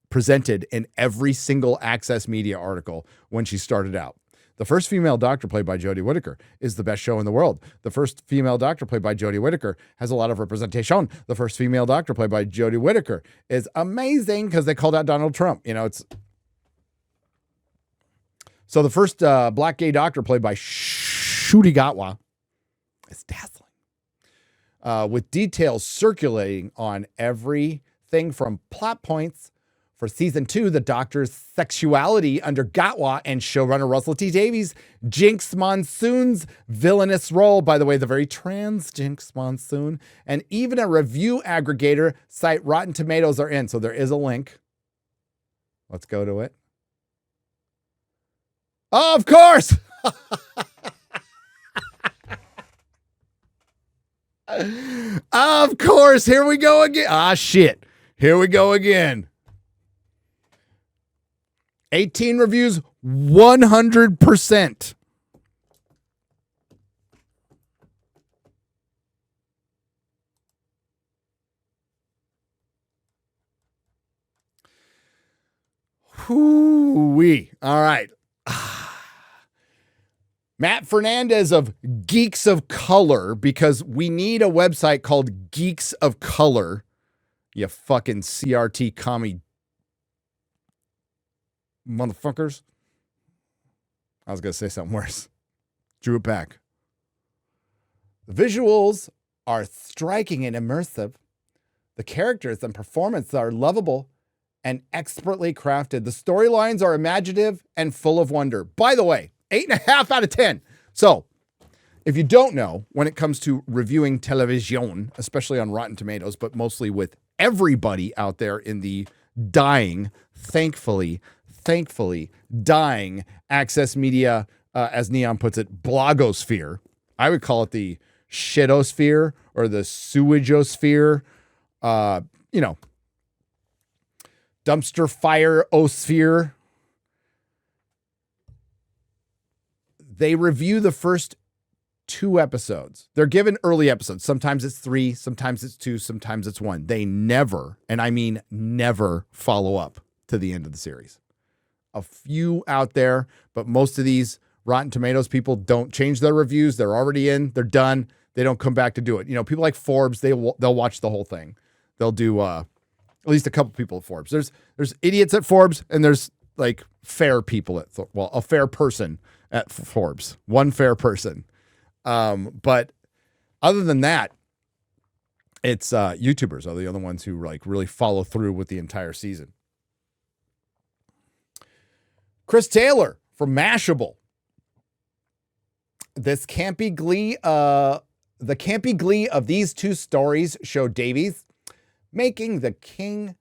presented in every single Access Media article when she started out. The first female doctor, played by Jodie Whittaker, is the best show in the world. The first female doctor, played by Jodie Whittaker, has a lot of representation. The first female doctor, played by Jodie Whittaker, is amazing because they called out Donald Trump. It's... So the first black gay doctor, played by Ncuti Gatwa, is dazzling. With details circulating on everything from plot points for season 2, the doctor's sexuality under Gatwa and showrunner Russell T Davies, Jinx Monsoon's villainous role, by the way, the very trans Jinx Monsoon, and even a review aggregator site Rotten Tomatoes are in. So there is a link. Let's go to it. Oh, of course. Of course. Here we go again. Ah, shit. Here we go again. 18 reviews, 100%. Whoo-wee. All right. Matt Fernandez of Geeks of Color, because we need a website called Geeks of Color. You fucking CRT commie motherfuckers. I was going to say something worse. Drew it back. The visuals are striking and immersive. The characters and performance are lovable and expertly crafted. The storylines are imaginative and full of wonder. By the way, 8.5 out of 10. So, if you don't know, when it comes to reviewing television, especially on Rotten Tomatoes, but mostly with everybody out there in the dying, thankfully, dying access media, as Neon puts it, blogosphere. I would call it the shitosphere or the sewageosphere, dumpster fire-osphere. They review the first 2 episodes. They're given early episodes. Sometimes it's 3, sometimes it's 2, sometimes it's 1. They never, and I mean never, follow up to the end of the series. A few out there, but most of these Rotten Tomatoes people don't change their reviews. They're already in. They're done. They don't come back to do it. People like Forbes, they'll watch the whole thing. They'll do at least a couple people at Forbes. There's idiots at Forbes, and there's like fair people at a fair person at Forbes. One fair person. But other than that, it's YouTubers are the other ones who like really follow through with the entire season. Chris Taylor from Mashable. The campy glee of these 2 stories show Davies making the kind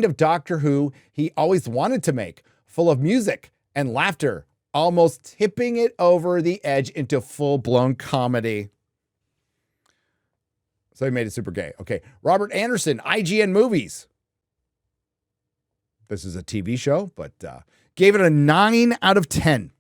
of Doctor Who he always wanted to make, full of music and laughter, almost tipping it over the edge into full-blown comedy. So he made it super gay. Okay. Robert Anderson, IGN Movies. This is a TV show, but gave it a 9 out of 10.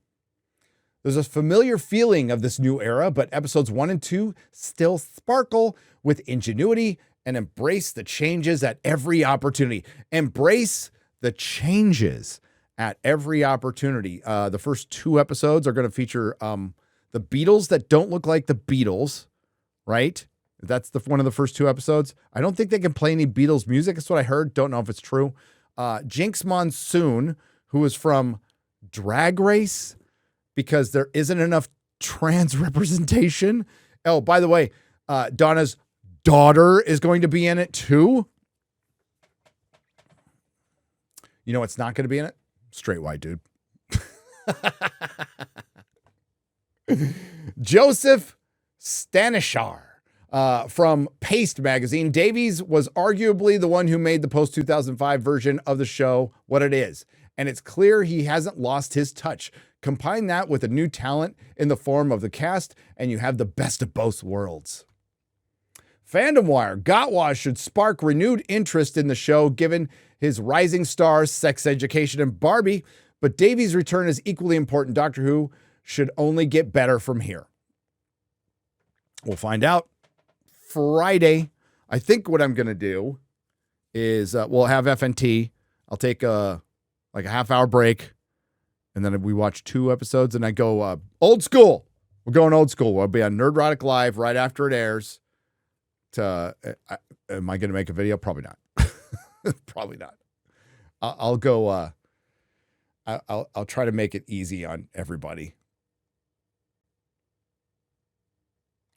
There's a familiar feeling of this new era, but episodes 1 and 2 still sparkle with ingenuity and embrace the changes at every opportunity. Embrace the changes at every opportunity. The first 2 episodes are going to feature the Beatles that don't look like the Beatles, right? That's one of the first 2 episodes. I don't think they can play any Beatles music. That's what I heard. Don't know if it's true. Jinx Monsoon, who is from Drag Race, because there isn't enough trans representation. Oh, by the way, Donna's daughter is going to be in it too. You know what's not going to be in it? Straight white dude. Joseph Stanishar from Paste magazine. Davies was arguably the one who made the post-2005 version of the show what it is. And it's clear he hasn't lost his touch. Combine that with a new talent in the form of the cast, and you have the best of both worlds. Fandom Wire. Gatwa should spark renewed interest in the show given his rising stars, Sex Education, and Barbie, but Davies' return is equally important. Doctor Who should only get better from here. We'll find out Friday. I think what I'm going to do is we'll have FNT. I'll take a half-hour break, And then we watch 2 episodes, and I go, old school. We're going old school. We'll be on Nerdrotic Live right after it airs. Am I going to make a video? Probably not. Probably not. I'll go. I'll try to make it easy on everybody.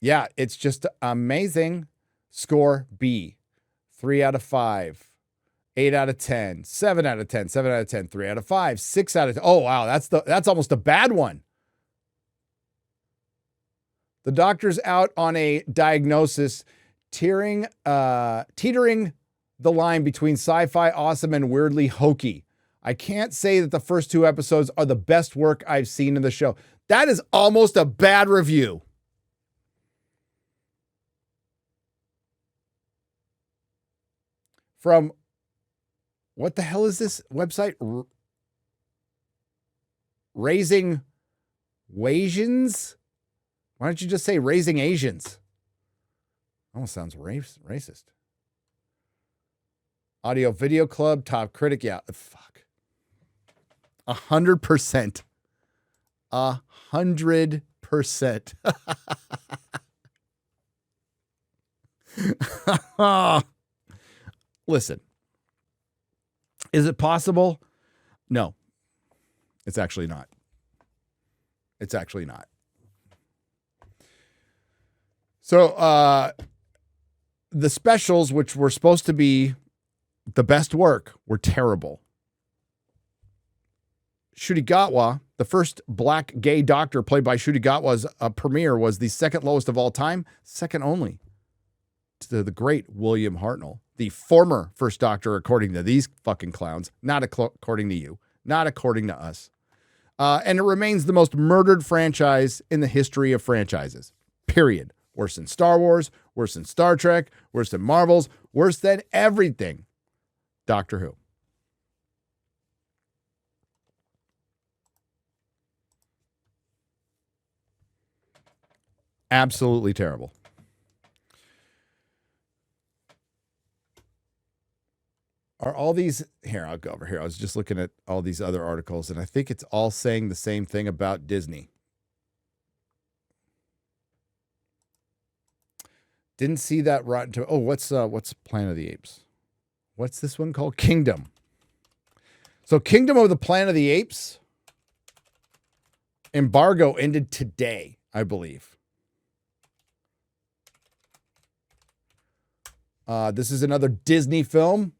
Yeah, it's just amazing. Score B. 3 out of 5. 8 out of 10, 7 out of 10, 7 out of 10, 3 out of 5, 6 out of 10. Oh, wow. That's almost a bad one. The doctor's out on a diagnosis, teetering the line between sci-fi awesome and weirdly hokey. I can't say that the first 2 episodes are the best work I've seen in the show. That is almost a bad review. From what the hell is this website? Raising Asians? Why don't you just say Raising Asians? Almost sounds racist. Audio Video Club, Top Critic. Yeah, fuck. 100%. 100%. Listen. Is it possible? No. It's actually not. It's actually not. So, the specials, which were supposed to be the best work, were terrible. Shudigatwa, the first black gay doctor played by Shudigatwa's premiere, was the second lowest of all time, second only to the great William Hartnell, the former first doctor, according to these fucking clowns, not according to you, not according to us. And it remains the most murdered franchise in the history of franchises, period. Worse than Star Wars, worse than Star Trek, worse than Marvels, worse than everything. Doctor Who. Absolutely terrible. Are all these... Here, I'll go over here. I was just looking at all these other articles, and I think it's all saying the same thing about Disney. Didn't see that Rotten Tomatoes. Oh, what's Planet of the Apes? What's this one called? Kingdom. So Kingdom of the Planet of the Apes embargo ended today, I believe. This is another Disney film.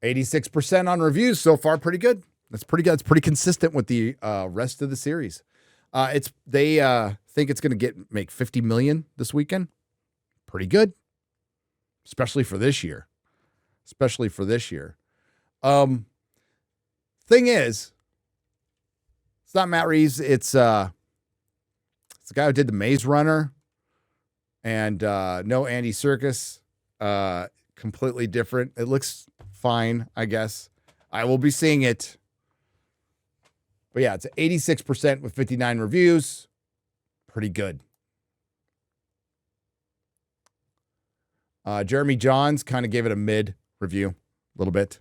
%86 on reviews so far. Pretty good. That's pretty good. It's pretty consistent with the rest of the series. They think it's going to make 50 million this weekend. Pretty good, especially for this year. Thing is, it's not Matt Reeves. It's the guy who did the Maze Runner, and no Andy Serkis. Completely different. It looks fine, I guess. I will be seeing it. But yeah, it's 86% with 59 reviews. Pretty good. Jeremy Johns kind of gave it a mid review, a little bit.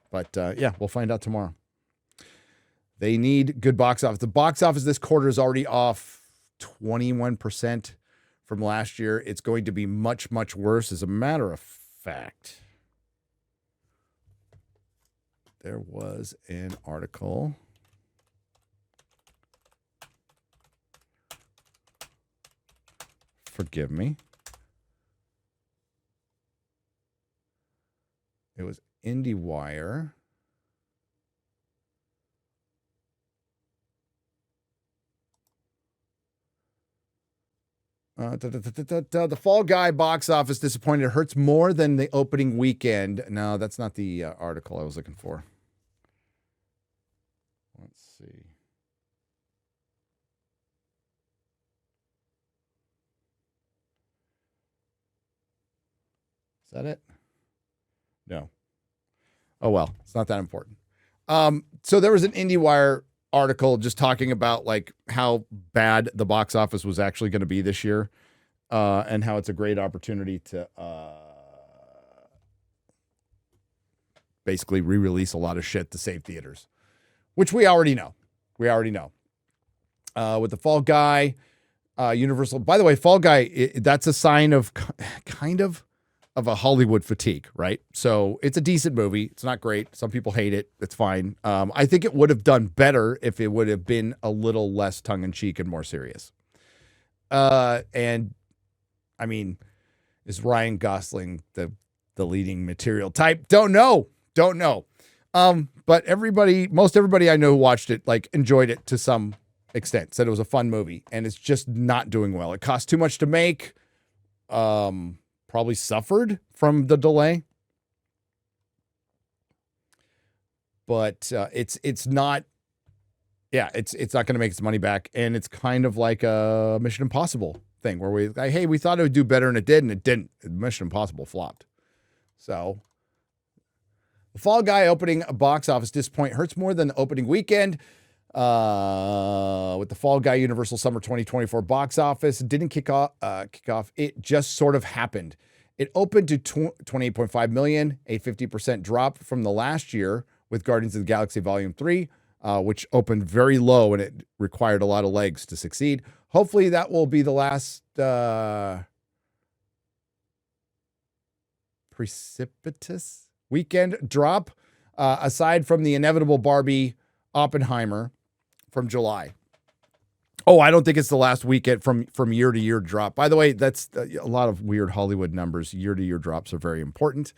But yeah, we'll find out tomorrow. They need good box office. The box office this quarter is already off 21% from last year. It's going to be much, much worse. As a matter of fact, there was an article. Forgive me. It was IndieWire. The Fall Guy box office disappointed. It hurts more than the opening weekend. No, that's not the article I was looking for. Let's see. Is that it? No. Oh, well, it's not that important. So there was an IndieWire article just talking about like how bad the box office was actually going to be this year, and how it's a great opportunity to basically re-release a lot of shit to save theaters, which we already know. With the Fall Guy, Universal. By the way, Fall Guy, that's a sign of kind of a Hollywood fatigue, right? So it's a decent movie. It's not great. Some people hate it. It's fine. I think it would have done better if it would have been a little less tongue-in-cheek and more serious. And I mean, is Ryan Gosling the leading material type? Don't know. But most everybody I know who watched it, like, enjoyed it to some extent, said it was a fun movie, and it's just not doing well. It cost too much to make. Probably suffered from the delay. But it's not going to make its money back, and it's kind of like a Mission Impossible thing where we thought it would do better and it did, and it didn't. Mission Impossible flopped. So the Fall Guy opening box office disappointment hurts more than the opening weekend. With the Fall Guy Universal Summer 2024 box office, it didn't kick off. It just sort of happened. It opened to 28.5 million, a 50% drop from the last year with Guardians of the Galaxy Volume 3, which opened very low and it required a lot of legs to succeed. Hopefully that will be the last precipitous weekend drop, aside from the inevitable Barbie Oppenheimer from July. Oh, I don't think it's the last weekend from year to year drop. By the way, that's a lot of weird Hollywood numbers. Year to year drops are very important.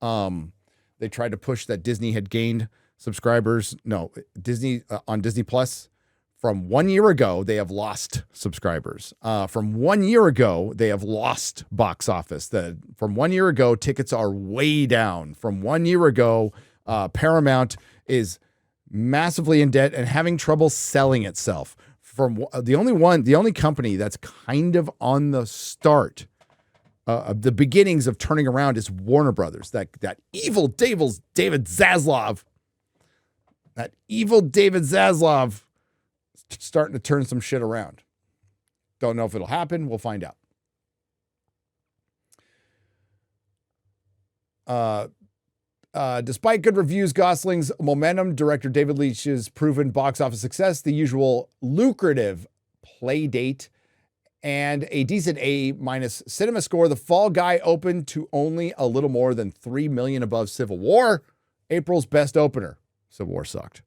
They tried to push that Disney had gained subscribers. No, Disney on Disney Plus. From 1 year ago, they have lost subscribers. From 1 year ago, they have lost box office. From 1 year ago, tickets are way down. From 1 year ago, Paramount is massively in debt and having trouble selling itself. From the only company that's kind of on the start of the beginnings of turning around is Warner Brothers. That evil David Zaslav. That evil David Zaslav starting to turn some shit around. Don't know if it'll happen. We'll find out. Despite good reviews, Gosling's momentum, director David Leitch's proven box office success, the usual lucrative play date, and a decent A- cinema score, The Fall Guy opened to only a little more than 3 million above Civil War, April's best opener. Civil War sucked.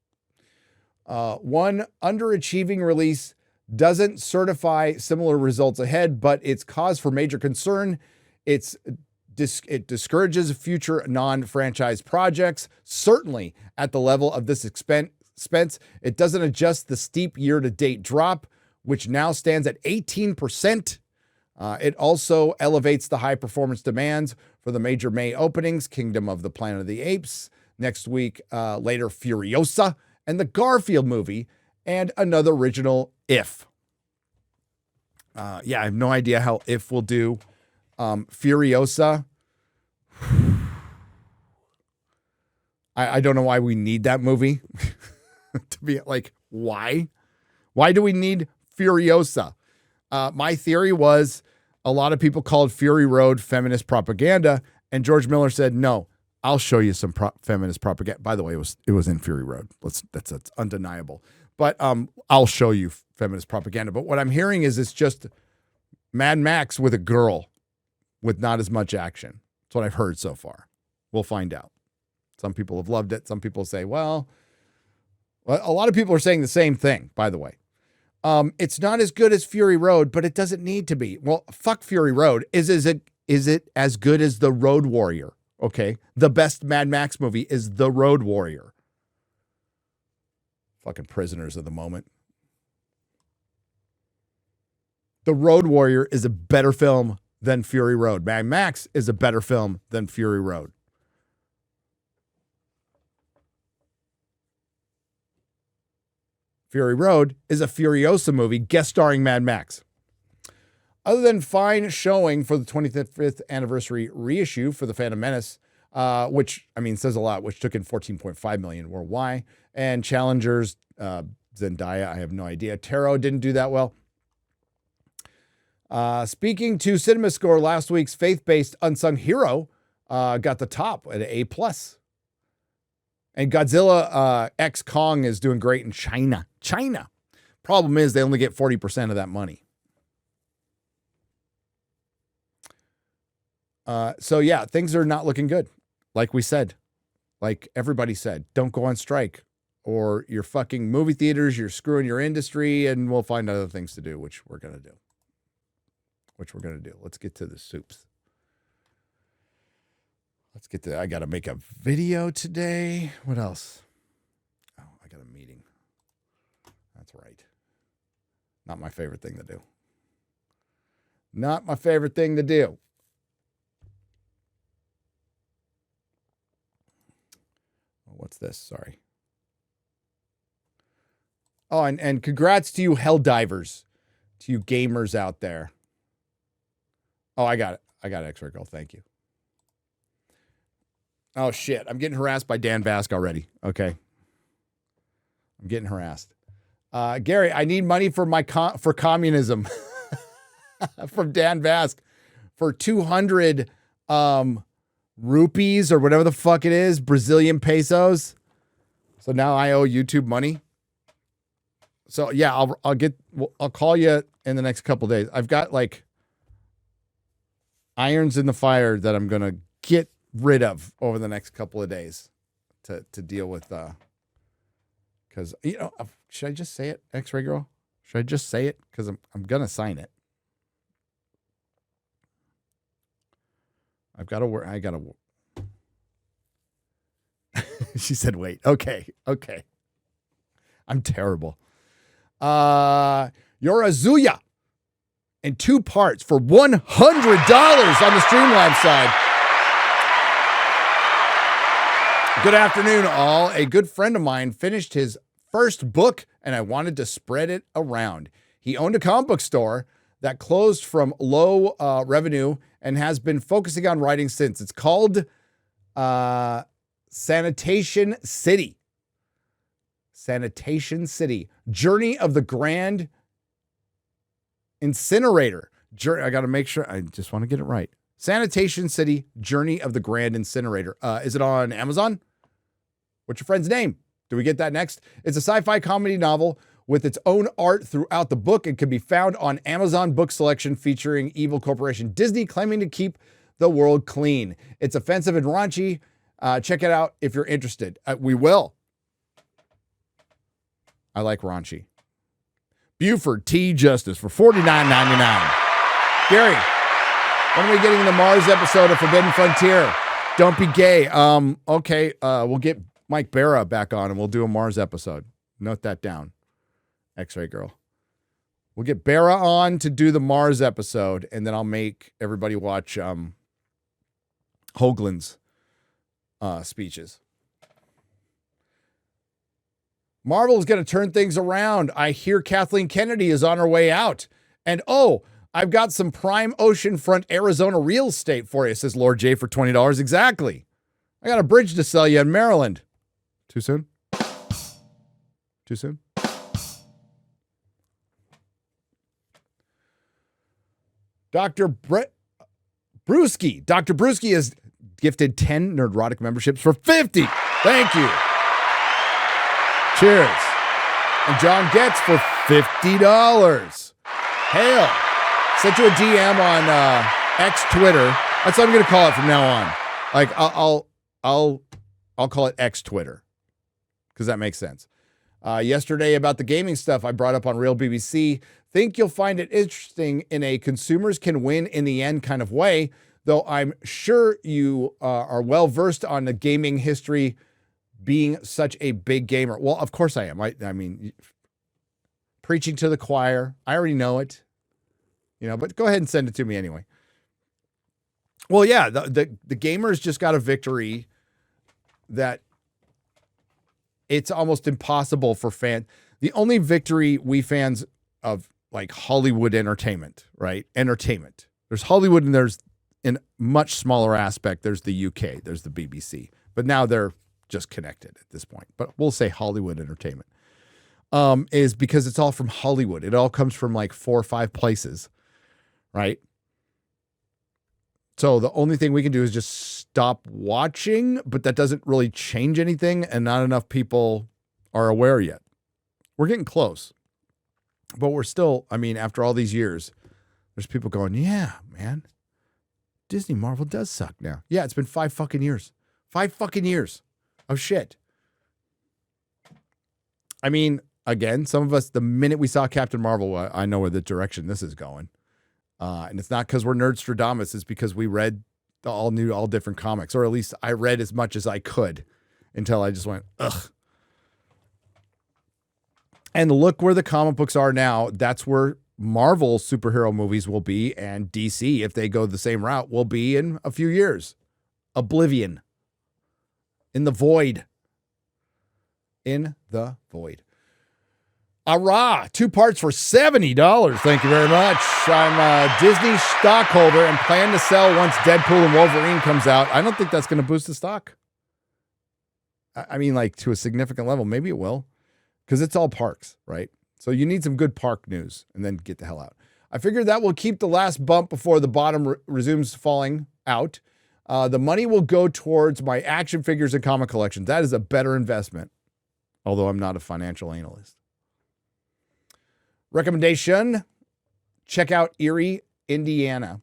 One underachieving release doesn't certify similar results ahead, but it's cause for major concern. It discourages future non-franchise projects, certainly at the level of this expense. It doesn't adjust the steep year-to-date drop, which now stands at 18%. It also elevates the high-performance demands for the major May openings, Kingdom of the Planet of the Apes, next week, later Furiosa, and the Garfield movie, and another original, If. I have no idea how If will do. Furiosa. I don't know why we need that movie. To be like, why? Why do we need Furiosa? My theory was a lot of people called Fury Road feminist propaganda, and George Miller said, no, I'll show you some feminist propaganda. By the way, it was in Fury Road. That's undeniable. But I'll show you feminist propaganda. But what I'm hearing is it's just Mad Max with a girl with not as much action. That's what I've heard so far. We'll find out. Some people have loved it. Some people say, well, a lot of people are saying the same thing, by the way. It's not as good as Fury Road, but it doesn't need to be. Well, fuck Fury Road. Is it as good as The Road Warrior? Okay. The best Mad Max movie is The Road Warrior. Fucking prisoners of the moment. The Road Warrior is a better film than Fury Road. Mad Max is a better film than Fury Road. Fury Road is a Furiosa movie guest starring Mad Max. Other than fine showing for the 25th anniversary reissue for The Phantom Menace, which, I mean, says a lot, which took in 14.5 million worldwide, and challengers, Zendaya, I have no idea. Tarot didn't do that well. Speaking to CinemaScore, last week's faith-based Unsung Hero got the top at an A+. And Godzilla X Kong is doing great in China. Problem is they only get 40% of that money. So yeah, things are not looking good. Like we said, like everybody said, don't go on strike or you're fucking movie theaters, you're screwing your industry, and we'll find other things to do, which we're going to do. Let's get to the soups. I got to make a video today. What else? Oh, I got a meeting. That's right. Not my favorite thing to do. What's this? Sorry. Oh, and congrats to you hell divers, to you gamers out there. Oh, I got it. X-Ray Girl. Thank you. Oh, shit. I'm getting harassed by Dan Vask already. Okay. I'm getting harassed. Gary, I need money for for communism. From Dan Vask for 200 rupees or whatever the fuck it is, Brazilian pesos. So now I owe YouTube money. So yeah, I'll call you in the next couple days. I've got like irons in the fire that I'm gonna get rid of over the next couple of days to deal with. Because should I just say it, X-Ray Girl? Should I just say it? Because I'm gonna sign it. I gotta work. She said, wait. Okay. I'm terrible. Yorazuya in 2 parts for $100 on the Streamlabs side. Good afternoon, all. A good friend of mine finished his first book, and I wanted to spread it around. He owned a comic book store that closed from low revenue and has been focusing on writing since. It's called Sanitation City. Journey of the Grand Incinerator. I got to make sure. I just want to get it right. Sanitation City, Journey of the Grand Incinerator. Is it on Amazon? What's your friend's name? Do we get that next? It's a sci-fi comedy novel with its own art throughout the book. It can be found on Amazon Book Selection featuring Evil Corporation Disney claiming to keep the world clean. It's offensive and raunchy. Check it out if you're interested. We will. I like raunchy. Buford T. Justice for $49.99. Gary, when are we getting the Mars episode of Forbidden Frontier? Don't be gay. Okay, we'll get Mike Barra back on and we'll do a Mars episode. Note that down. X-Ray Girl. We'll get Barra on to do the Mars episode, and then I'll make everybody watch Hoagland's speeches. Marvel is going to turn things around. I hear Kathleen Kennedy is on her way out. And I've got some prime oceanfront Arizona real estate for you, says Lord J for $20. Exactly. I got a bridge to sell you in Maryland. Too soon? Dr. Brewski. Dr. Brewski has gifted 10 Nerdrotic memberships for 50. Thank you. Cheers. And John Getz for $50. Hail. Sent you a DM on X Twitter. That's what I'm going to call it from now on. Like I'll call it X Twitter because that makes sense. Yesterday about the gaming stuff I brought up on Real BBC. Think you'll find it interesting in a consumers can win in the end kind of way, though I'm sure you are well versed on the gaming history being such a big gamer. Well, of course I am. I mean, preaching to the choir. I already know it, but go ahead and send it to me anyway. Well, yeah, the gamers just got a victory that it's almost impossible for fans. The only victory we fans of like Hollywood entertainment, right? Entertainment. There's Hollywood and there's in much smaller aspect. There's the UK, there's the BBC, but now they're just connected at this point. But we'll say Hollywood entertainment is because it's all from Hollywood. It all comes from like 4 or 5 places, right? So the only thing we can do is just stop watching, but that doesn't really change anything, and not enough people are aware yet. We're getting close. But we're still, I mean, after all these years, there's people going, yeah, man, Disney Marvel does suck now. Yeah, it's been 5 fucking years. 5 fucking years of shit. I mean, again, some of us, the minute we saw Captain Marvel, I know where the direction this is going. And it's not because we're Nerdstradamus. It's because we read all different comics. Or at least I read as much as I could until I just went, ugh. And look where the comic books are now. That's where Marvel superhero movies will be, and DC, if they go the same route, will be in a few years. Oblivion. In the void. In the void. Arrah! 2 parts for $70. Thank you very much. I'm a Disney stockholder and plan to sell once Deadpool and Wolverine comes out. I don't think that's going to boost the stock. I mean, like, to a significant level. Maybe it will. Because it's all parks, right? So you need some good park news and then get the hell out. I figured that will keep the last bump before the bottom resumes falling out. The money will go towards my action figures and comic collections. That is a better investment, although I'm not a financial analyst. Recommendation, check out Erie, Indiana.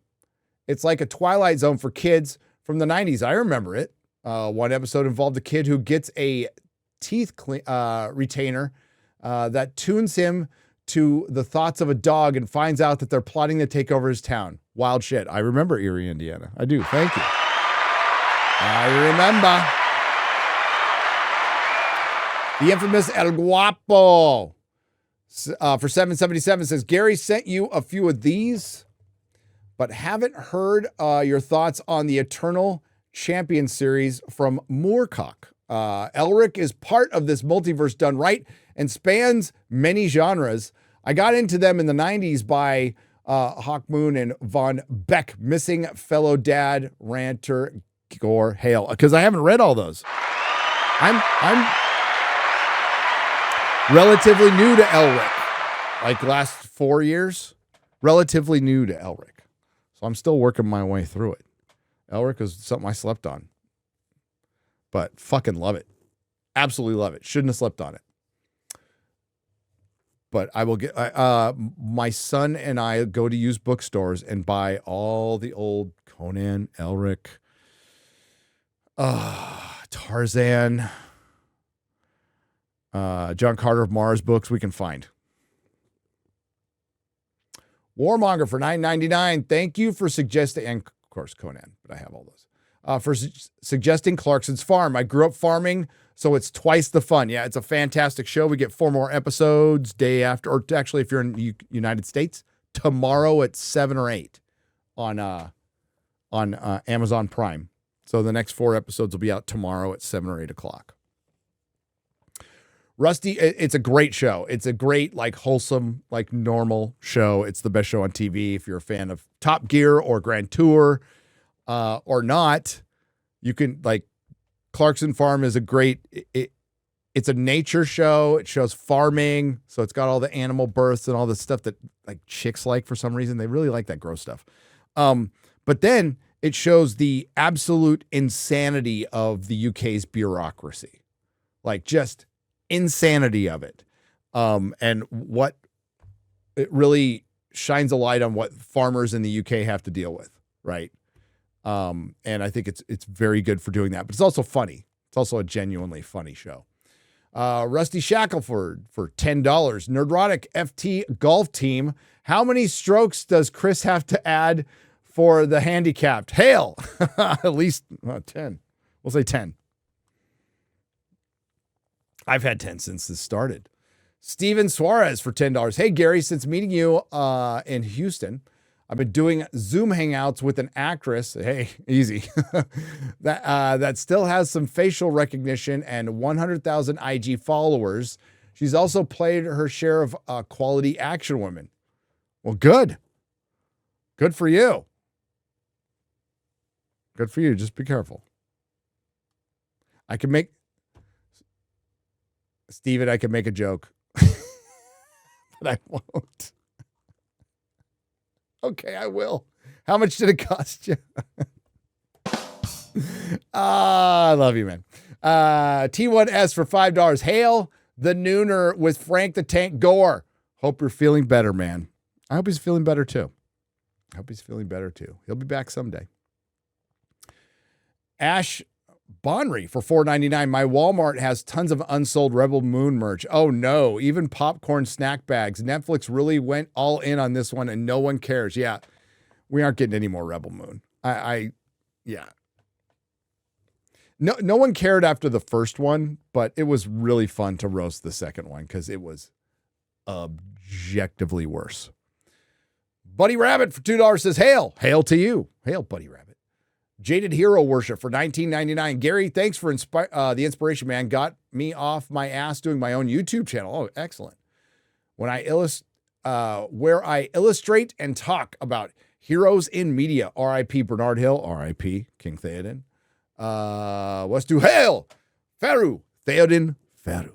It's like a Twilight Zone for kids from the 90s. I remember it. One episode involved a kid who gets a teeth retainer that tunes him to the thoughts of a dog and finds out that they're plotting to take over his town. Wild shit. I remember Erie, Indiana. I do. Thank you. I remember. The infamous El Guapo for 777 says, Gary sent you a few of these, but haven't heard your thoughts on the Eternal Champion series from Moorcock. Elric is part of this multiverse done right and spans many genres. I got into them in the 90s by Hawkmoon and Von Beck, missing fellow dad ranter Gore Hale, because I haven't read all those. I'm relatively new to Elric, like last 4 years, relatively new to Elric. So I'm still working my way through it. Elric is something I slept on. But fucking love it. Absolutely love it. Shouldn't have slept on it. But I will get, my son and I go to used bookstores and buy all the old Conan, Elric, Tarzan, John Carter of Mars books we can find. Warmonger for $9.99. Thank you for suggesting, and of course Conan, but I have all those. For suggesting Clarkson's Farm. I grew up farming, so it's twice the fun. Yeah, it's a fantastic show. We get 4 more episodes day after, or actually if you're in the United States, tomorrow at 7 or 8 on Amazon Prime. So the next 4 episodes will be out tomorrow at 7 or 8 o'clock. Rusty, it's a great show. It's a great, like, wholesome, like, normal show. It's the best show on TV. If you're a fan of Top Gear or Grand Tour, or not, you can, like, Clarkson Farm is a great, it's a nature show. It shows farming. So it's got all the animal births and all the stuff that, like, chicks like for some reason. They really like that gross stuff. But then it shows the absolute insanity of the UK's bureaucracy, like, just insanity of it. And what it really shines a light on what farmers in the UK have to deal with. Right. And I think it's very good for doing that, but it's also funny. It's also a genuinely funny show. Rusty Shackelford for $10. Nerdrotic FT golf team. How many strokes does Chris have to add for the handicapped? Hail. At least 10. We'll say 10. I've had 10 since this started. Steven Suarez for $10. Hey, Gary, since meeting you in Houston, I've been doing Zoom hangouts with an actress. Hey, easy. that still has some facial recognition and 100,000 IG followers. She's also played her share of quality action women. Well, good. Good for you. Good for you. Just be careful. I can make a joke, but I won't. Okay, I will. How much did it cost you? I love you, man. T1S for $5. Hail the Nooner with Frank the Tank Gore. Hope you're feeling better, man. I hope he's feeling better too. He'll be back someday. Ash Bonry for $4.99. My Walmart has tons of unsold Rebel Moon merch. Oh no, even popcorn snack bags. Netflix really went all in on this one and no one cares. Yeah, we aren't getting any more Rebel Moon. Yeah. No one cared after the first one, but it was really fun to roast the second one because it was objectively worse. Buddy Rabbit for $2 says, hail to you. Hail, Buddy Rabbit. Jaded Hero Worship for $19.99. Gary, thanks for the inspiration, man. Got me off my ass doing my own YouTube channel. Oh, excellent. Where I illustrate and talk about heroes in media. R.I.P. Bernard Hill. R.I.P. King Theoden. Let's do hail, Faru, Theoden, Faru.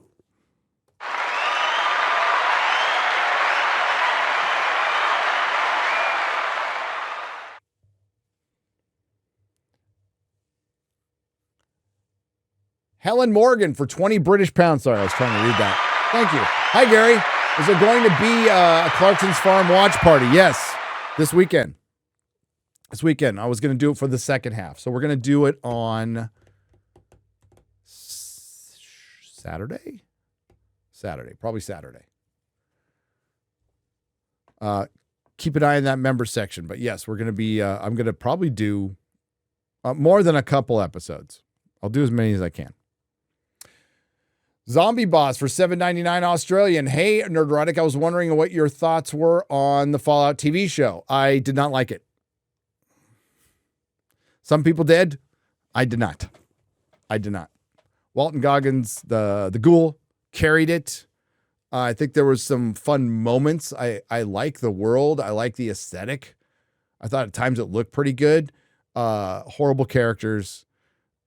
Helen Morgan for 20 British pounds. Sorry, I was trying to read that. Thank you. Hi, Gary. Is there going to be a Clarkson's Farm watch party? Yes, this weekend. I was going to do it for the second half. So we're going to do it on Saturday. Probably Saturday. Keep an eye on that member section. But yes, we're going to be, I'm going to probably do more than a couple episodes. I'll do as many as I can. Zombie Boss for $7.99 Australian. Hey, Nerdrotic, I was wondering what your thoughts were on the Fallout TV show. I did not like it. Some people did. I did not. Walton Goggins, the ghoul, carried it. I think there was some fun moments. I like the world. I like the aesthetic. I thought at times it looked pretty good. Horrible characters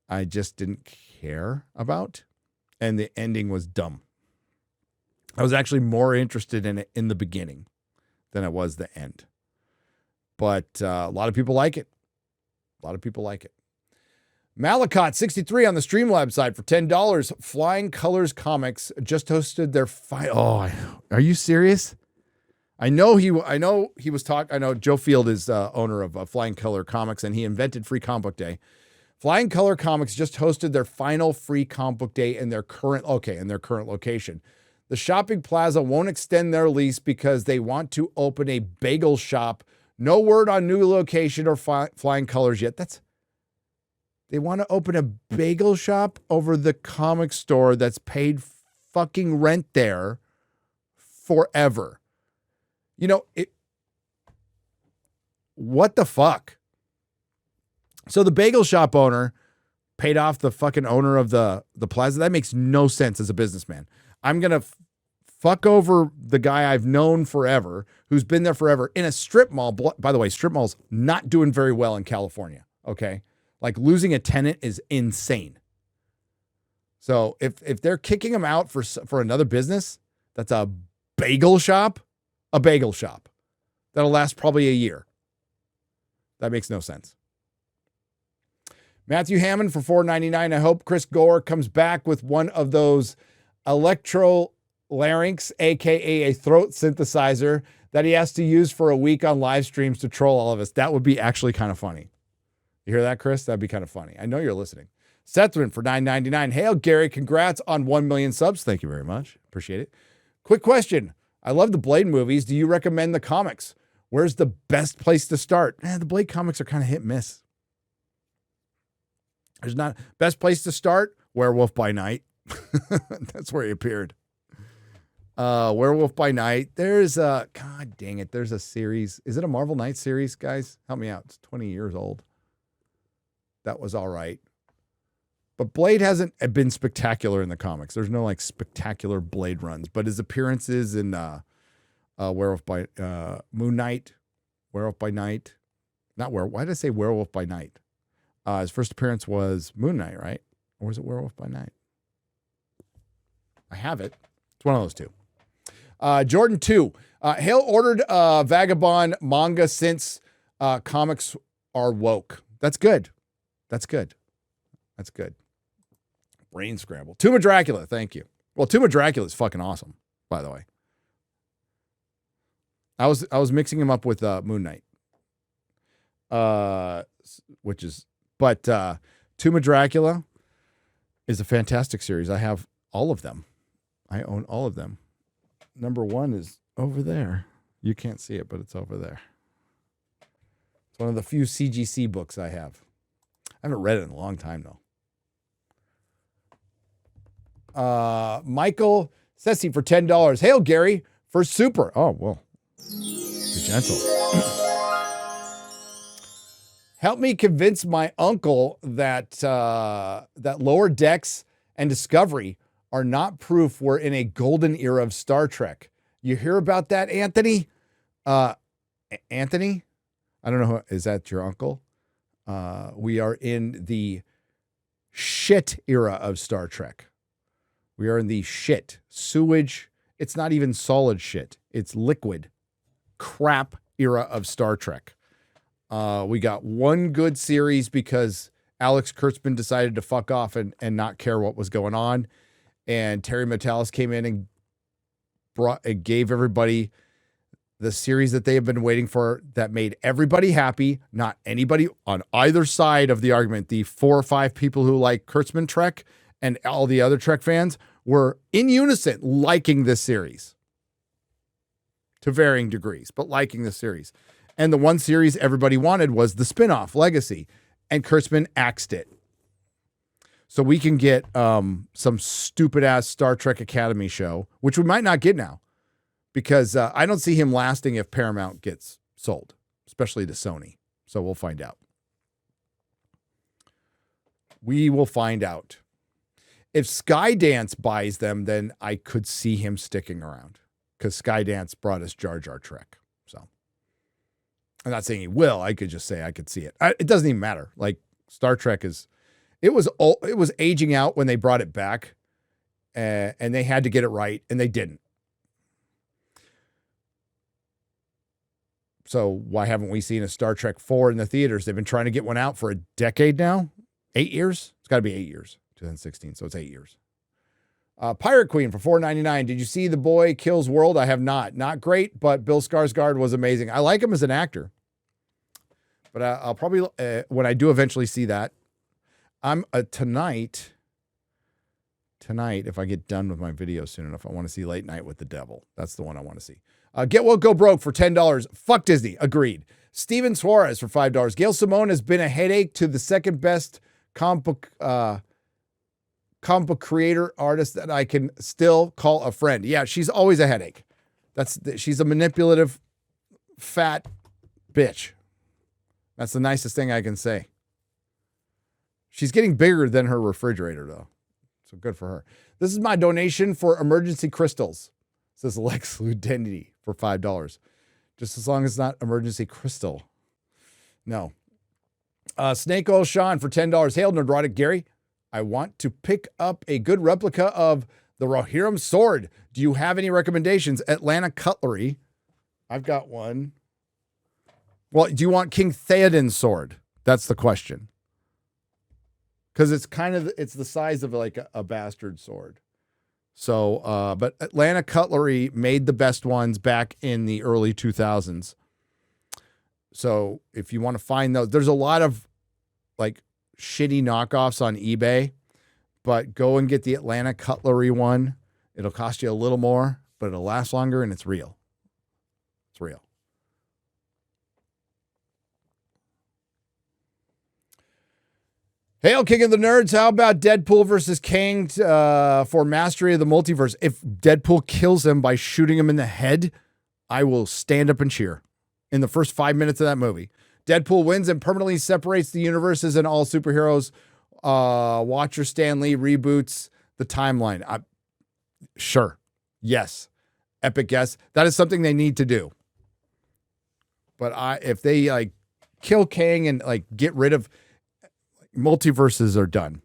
I just didn't care about. And the ending was dumb. I was actually more interested in it in the beginning than it was the end. But a lot of people like it. Malakot 63 on the Streamlabs side for $10. Flying Colors Comics just hosted their are you serious? I know he was talking. I know Joe Field is owner of Flying Color Comics, and he invented Free Comic Book Day. Flying Color Comics just hosted their final Free Comic Book Day in their current location. The shopping plaza won't extend their lease because they want to open a bagel shop. No word on new location or Flying Colors yet. They want to open a bagel shop over the comic store that's paid fucking rent there forever. What the fuck? So the bagel shop owner paid off the fucking owner of the plaza. That makes no sense as a businessman. I'm going to fuck over the guy I've known forever, who's been there forever in a strip mall. By the way, strip mall's not doing very well in California. Okay. Like losing a tenant is insane. So if they're kicking him out for another business, that's a bagel shop that'll last probably a year. That makes no sense. Matthew Hammond for $4.99. I hope Chris Gore comes back with one of those electrolarynx, aka a throat synthesizer, that he has to use for a week on live streams to troll all of us. That would be actually kind of funny. You hear that, Chris? That'd be kind of funny. I know you're listening. Sethman for $9.99. Hail, Gary. Congrats on 1 million subs. Thank you very much. Appreciate it. Quick question. I love the Blade movies. Do you recommend the comics? Where's the best place to start? The Blade comics are kind of hit and miss. There's not best place to start. Werewolf by Night. That's where he appeared. Werewolf by Night. There's God dang it. There's a series. Is it a Marvel Knights series, guys? Help me out. It's 20 years old. That was all right. But Blade hasn't been spectacular in the comics. There's no like spectacular Blade runs, but his appearances in Werewolf by Moon Knight, Werewolf by Night. Not Werewolf. Why did I say Werewolf by Night? His first appearance was Moon Knight, right? Or was it Werewolf by Night? I have it. It's one of those two. Jordan 2. Hale ordered Vagabond manga since comics are woke. That's good. That's good. Brain scramble. Tomb of Dracula. Thank you. Well, Tomb of Dracula is fucking awesome, by the way. I was mixing him up with Moon Knight. But Tomb of Dracula is a fantastic series. I have all of them. I own all of them. Number 1 is over there. You can't see it, but it's over there. It's one of the few CGC books I have. I haven't read it in a long time, though. Michael Sessi for $10. Hail, Gary, for super. Oh, well. Be gentle. Help me convince my uncle that that Lower Decks and Discovery are not proof we're in a golden era of Star Trek. You hear about that, Anthony? Anthony? I don't know. Is that your uncle? We are in the shit era of Star Trek. We are in the shit, sewage. It's not even solid shit. It's liquid crap era of Star Trek. We got one good series because Alex Kurtzman decided to fuck off and not care what was going on. And Terry Matalas came in and gave everybody the series that they have been waiting for that made everybody happy, not anybody on either side of the argument. The 4 or 5 people who like Kurtzman Trek and all the other Trek fans were in unison liking this series to varying degrees, but liking the series. And the one series everybody wanted was the spinoff, Legacy, and Kurtzman axed it. So we can get some stupid-ass Star Trek Academy show, which we might not get now, because I don't see him lasting if Paramount gets sold, especially to Sony. So we'll find out. We will find out. If Skydance buys them, then I could see him sticking around, because Skydance brought us Jar Jar Trek. So I'm not saying he will. I could just say I could see it. It doesn't even matter. Like, Star Trek is... It was aging out when they brought it back, and they had to get it right, and they didn't. So why haven't we seen a Star Trek 4 in the theaters? They've been trying to get one out for a decade now. 8 years? It's got to be 8 years. 2016, so it's 8 years. Pirate Queen for $4.99. Did you see The Boy Kills World? I have not. Not great, but Bill Skarsgård was amazing. I like him as an actor. But I'll probably, when I do eventually see that, I'm tonight, if I get done with my video soon enough, I want to see Late Night with the Devil. That's the one I want to see. Get Woke, Go Broke for $10. Fuck Disney. Agreed. Steven Suarez for $5. Gail Simone has been a headache to the second best comic book creator artist that I can still call a friend. Yeah, she's always a headache. She's a manipulative, fat bitch. That's the nicest thing I can say. She's getting bigger than her refrigerator, though. So good for her. This is my donation for emergency crystals. Says Lex Ludendity for $5. Just as long as it's not emergency crystal. No. Snake Oil Sean for $10. Hail, Nerdrotic Gary. I want to pick up a good replica of the Rohirrim sword. Do you have any recommendations? Atlanta Cutlery. I've got one. Well, do you want King Theoden's sword? That's the question. Because it's the size of like a bastard sword. So, but Atlanta Cutlery made the best ones back in the early 2000s. So if you want to find those, there's a lot of like shitty knockoffs on eBay, but go and get the Atlanta Cutlery one. It'll cost you a little more, but it'll last longer and it's real. It's real. Hail, King of the Nerds. How about Deadpool versus Kang for mastery of the multiverse? If Deadpool kills him by shooting him in the head, I will stand up and cheer in the first 5 minutes of that movie. Deadpool wins and permanently separates the universes and all superheroes. Watcher Stan Lee reboots the timeline. Sure. Yes. Epic yes. That is something they need to do. But if they like kill Kang and like get rid of... multiverses are done.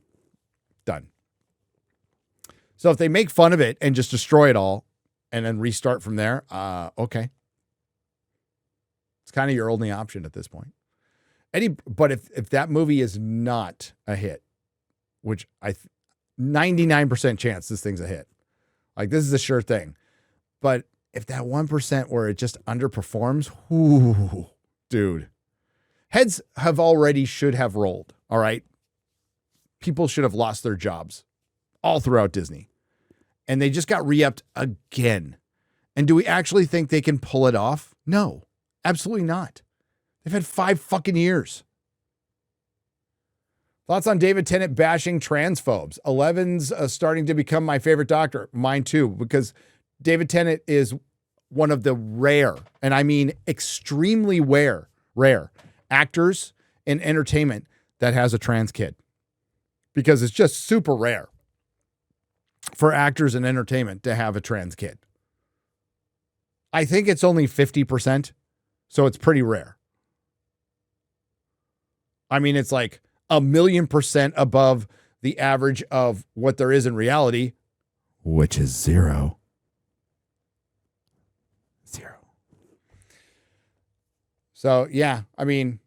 So if they make fun of it and just destroy it all and then restart from there, okay. It's kind of your only option at this point. But if that movie is not a hit, which 99% chance this thing's a hit. Like, this is a sure thing. But if that 1% where it just underperforms, whoo, dude, heads should have rolled. All right. People should have lost their jobs all throughout Disney. And they just got re-upped again. And do we actually think they can pull it off? No, absolutely not. They've had 5 fucking years. Thoughts on David Tennant bashing transphobes? 11's starting to become my favorite Doctor. Mine too, because David Tennant is one of the rare, and I mean extremely rare actors in entertainment that has a trans kid. Because it's just super rare for actors in entertainment to have a trans kid. I think it's only 50%, so it's pretty rare. I mean, it's like 1,000,000% above the average of what there is in reality, which is 0. So, yeah, I mean,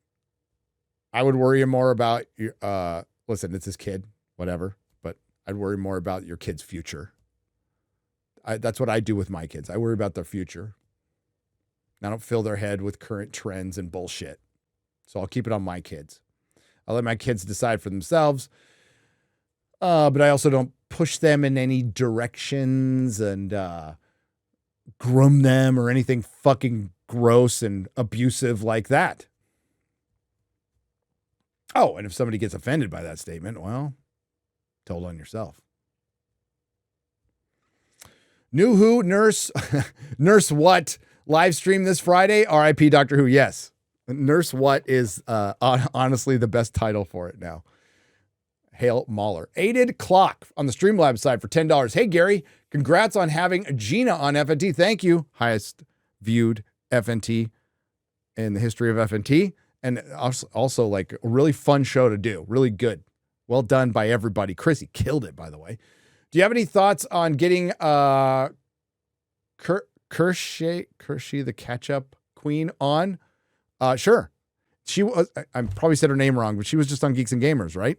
I would worry more about your, listen, it's his kid, whatever, but I'd worry more about your kid's future. That's what I do with my kids. I worry about their future. I don't fill their head with current trends and bullshit. So I'll keep it on my kids. I'll let my kids decide for themselves. But I also don't push them in any directions and groom them or anything fucking gross and abusive like that. Oh, and if somebody gets offended by that statement, well, told on yourself. New Who Nurse Nurse What live stream this Friday? R.I.P. Doctor Who. Yes. Nurse What is honestly the best title for it now. Hail Mahler. Aided Clock on the Streamlabs side for $10. Hey, Gary, congrats on having Gina on FNT. Thank you. Highest viewed FNT in the history of FNT. And also like a really fun show to do. Really good. Well done by everybody. Chrissy killed it, by the way. Do you have any thoughts on getting Kershey, the catch-up queen, on? Sure. She was, I probably said her name wrong, but she was just on Geeks and Gamers, right?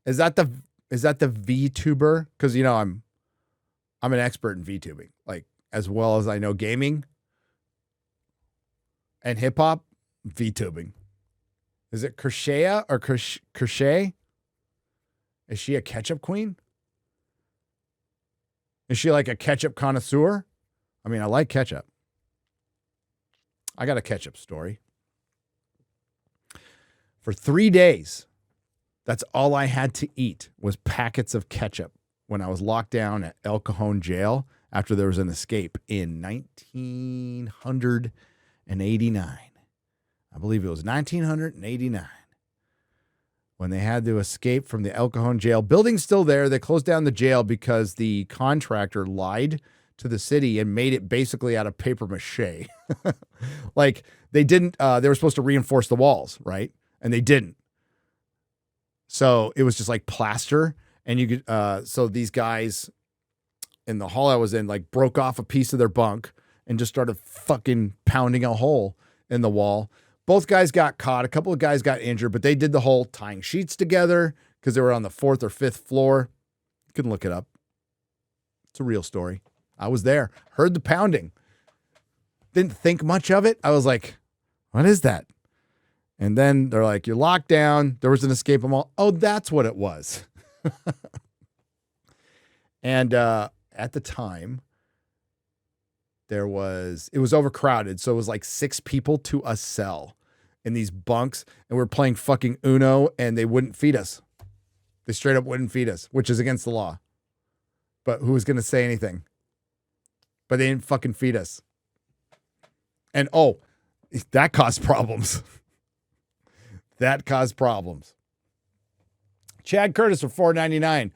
Is that the VTuber? Because you know I'm an expert in VTubing, like as well as I know gaming and hip hop. VTubing. Is it Kershea or Kershey? Is she a ketchup queen? Is she like a ketchup connoisseur? I mean, I like ketchup. I got a ketchup story. For 3 days, that's all I had to eat was packets of ketchup when I was locked down at El Cajon jail after there was an escape in 1989. I believe it was 1989 when they had to escape from the El Cajon jail. Building's still there. They closed down the jail because the contractor lied to the city and made it basically out of paper mache. Like they didn't, they were supposed to reinforce the walls, right? And they didn't. So it was just like plaster. And you could, so these guys in the hall I was in, like broke off a piece of their bunk and just started fucking pounding a hole in the wall. Both guys got caught. A couple of guys got injured, but they did the whole tying sheets together because they were on the 4th or 5th floor. You can look it up. It's a real story. I was there, heard the pounding. Didn't think much of it. I was like, what is that? And then they're like, you're locked down. There was an escape mall. Oh, that's what it was. And at the time, it was overcrowded. So it was like 6 people to a cell in these bunks. And we're playing fucking Uno and they wouldn't feed us. They straight up wouldn't feed us, which is against the law. But who was going to say anything? But they didn't fucking feed us. And oh, that caused problems. That caused problems. Chad Curtis for $4.99.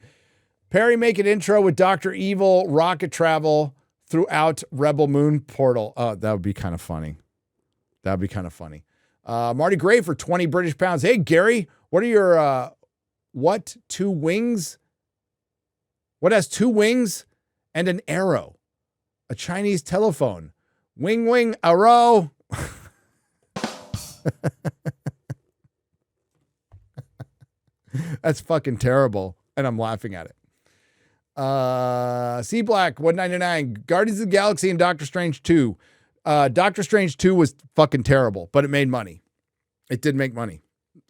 Perry make an intro with Dr. Evil rocket travel throughout Rebel Moon portal. Oh, that would be kind of funny. That would be kind of funny. Marty Gray for 20 British pounds. Hey, Gary, what are your, what 2 wings? What has 2 wings and an arrow? A Chinese telephone. Wing, wing, arrow. That's fucking terrible. And I'm laughing at it. C Black 199, Guardians of the Galaxy and Doctor Strange 2. Doctor Strange 2 was fucking terrible, but it made money. It did make money.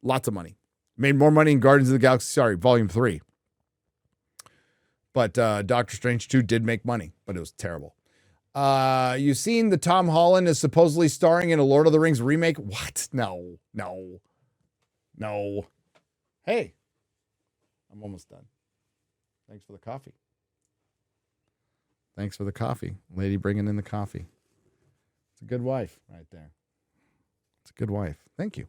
Lots of money. Made more money in Guardians of the Galaxy, Volume 3. But Doctor Strange 2 did make money, but it was terrible. You've seen the Tom Holland is supposedly starring in a Lord of the Rings remake? What? No. Hey, I'm almost done. Thanks for the coffee. Thanks for the coffee. Lady bringing in the coffee. It's a good wife right there. It's a good wife. Thank you.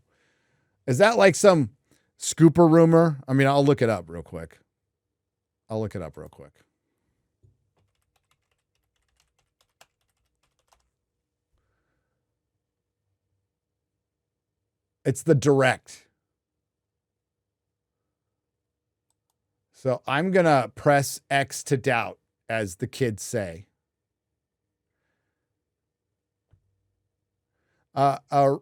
Is that like some scooper rumor? I mean, I'll look it up real quick. It's the direct. So I'm going to press X to doubt, as the kids say. A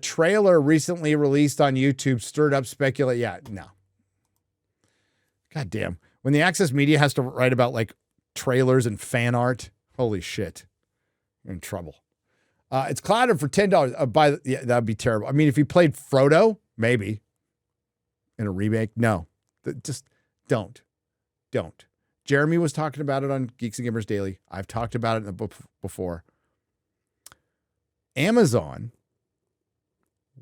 trailer recently released on YouTube stirred up speculation. Yeah, no. God damn. When the Access Media has to write about like trailers and fan art, holy shit. You're in trouble. It's clouded for $10. Yeah, that'd be terrible. I mean, if he played Frodo, maybe. In a remake, no. Just don't. Jeremy was talking about it on Geeks and Gamers Daily. I've talked about it in the book before. Amazon,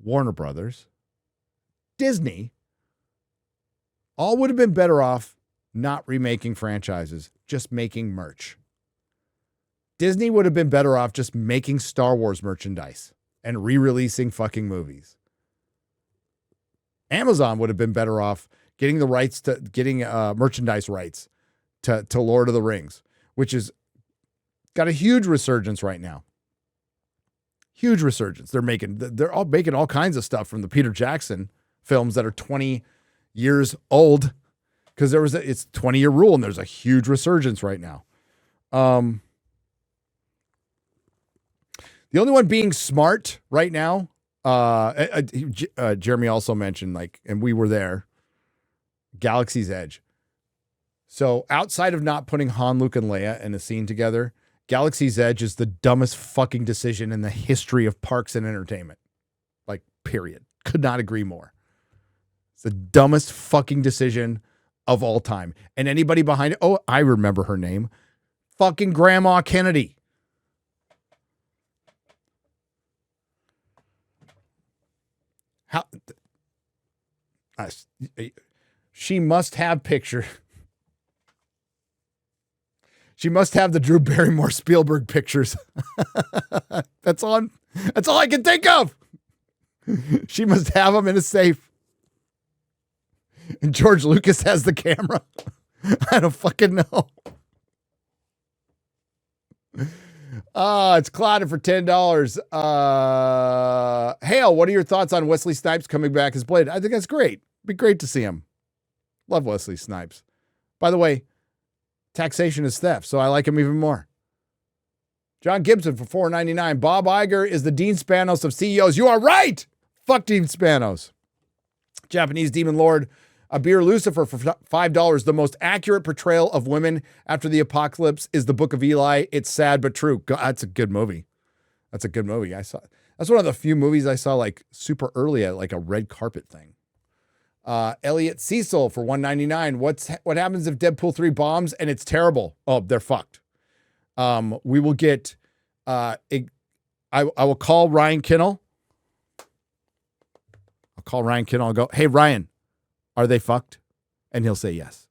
Warner Brothers, Disney, all would have been better off not remaking franchises, just making merch. Disney would have been better off just making Star Wars merchandise and re-releasing fucking movies. Amazon would have been better off getting the rights to merchandise rights to Lord of the Rings, which is got a huge resurgence right now. Huge resurgence. They're all making all kinds of stuff from the Peter Jackson films that are 20 years old, because it's 20-year rule, and there's a huge resurgence right now. The only one being smart right now, Jeremy also mentioned, and we were there, Galaxy's Edge. So outside of not putting Han, Luke, and Leia in a scene together, Galaxy's Edge is the dumbest fucking decision in the history of parks and entertainment. Period. Could not agree more. It's the dumbest fucking decision of all time. And anybody behind it, oh, I remember her name. Fucking Grandma Kennedy. How? She must have picture. She must have the Drew Barrymore Spielberg pictures. That's all I can think of. She must have them in a safe. And George Lucas has the camera. I don't fucking know. It's clouded for $10. Hale, what are your thoughts on Wesley Snipes coming back as Blade? I think that's great. Be great to see him. Love Wesley Snipes. By the way, taxation is theft, so I like him even more. John Gibson for $4.99. Bob Iger is the Dean Spanos of CEOs. You are right. Fuck Dean Spanos. Japanese Demon Lord Abir Lucifer for $5. The most accurate portrayal of women after the apocalypse is The Book of Eli. It's sad but true. God, that's a good movie. That's one of the few movies I saw super early at a red carpet thing. Elliot Cecil for $1.99. What happens if Deadpool 3 bombs and it's terrible? Oh, they're fucked. We will get. I will call Ryan Kinnell. I'll go, hey Ryan, are they fucked? And he'll say yes,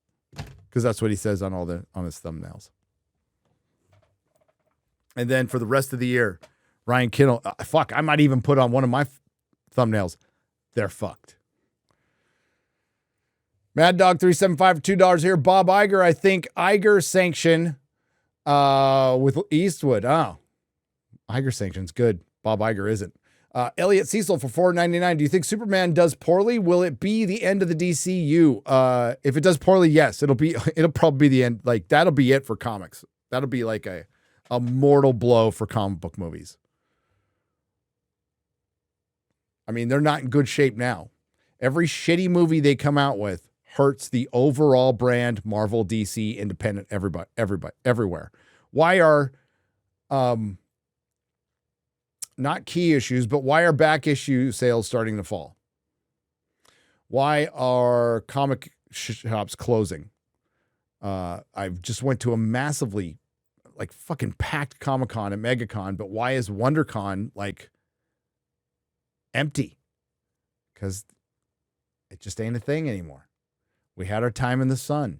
because that's what he says on his thumbnails. And then for the rest of the year, Ryan Kinnell, I might even put on one of my thumbnails, they're fucked. Mad Dog 375 for $2 here. Bob Iger, I think Iger sanction with Eastwood. Oh, Iger sanction's good. Bob Iger isn't. Elliot Cecil for $4.99. Do you think Superman does poorly? Will it be the end of the DCU? If it does poorly, yes, it'll probably be the end. That'll be it for comics. That'll be a mortal blow for comic book movies. I mean, they're not in good shape now. Every shitty movie they come out with hurts the overall brand, Marvel, DC, independent, everybody, everywhere. Why are, not key issues, but why are back issue sales starting to fall? Why are comic shops closing? I've just went to a massively like fucking packed Comic-Con and MegaCon, but why is WonderCon like empty? Because it just ain't a thing anymore. We had our time in the sun,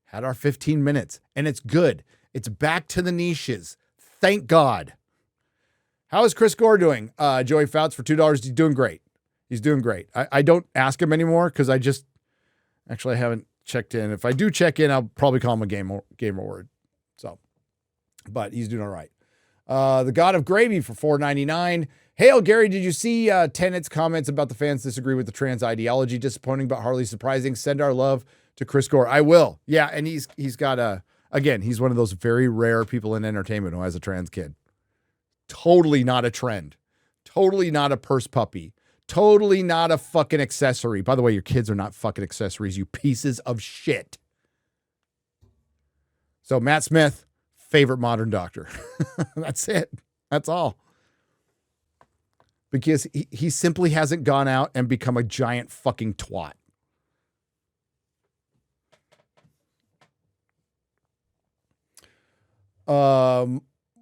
had our 15 minutes, and it's good. It's back to the niches. Thank God. How is Chris Gore doing? Joey Fouts for $2. He's doing great. He's doing great. I don't ask him anymore because I haven't checked in. If I do check in, I'll probably call him a gamer word. So, but he's doing all right. The God of Gravy for $4.99. Hail, Gary, did you see Tenet's comments about the fans disagree with the trans ideology? Disappointing, but hardly surprising. Send our love to Chris Gore. I will. Yeah, and he's got again, he's one of those very rare people in entertainment who has a trans kid. Totally not a trend. Totally not a purse puppy. Totally not a fucking accessory. By the way, your kids are not fucking accessories, you pieces of shit. So Matt Smith, favorite modern doctor. That's it. That's all. Because he simply hasn't gone out and become a giant fucking twat.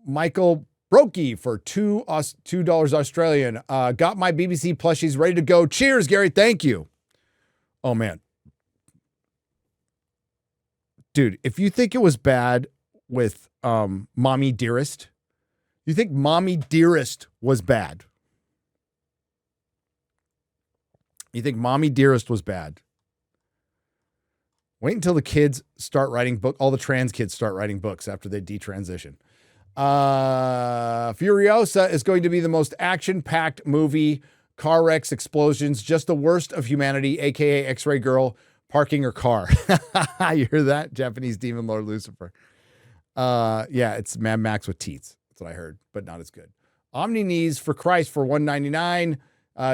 Michael Brokey for $2 Australian. Got my BBC plushies ready to go. Cheers, Gary. Thank you. Oh, man. Dude, if you think it was bad with Mommy Dearest, you think Mommy Dearest was bad. You think Mommy Dearest was bad. Wait until the kids start writing all the trans kids start writing books after they detransition. Furiosa is going to be the most action-packed movie. Car wrecks, explosions, just the worst of humanity, aka X-Ray Girl parking her car. You hear that? Japanese demon lord Lucifer. Yeah, it's Mad Max with teats. That's what I heard, but not as good. Omni Knees for Christ for $1.99.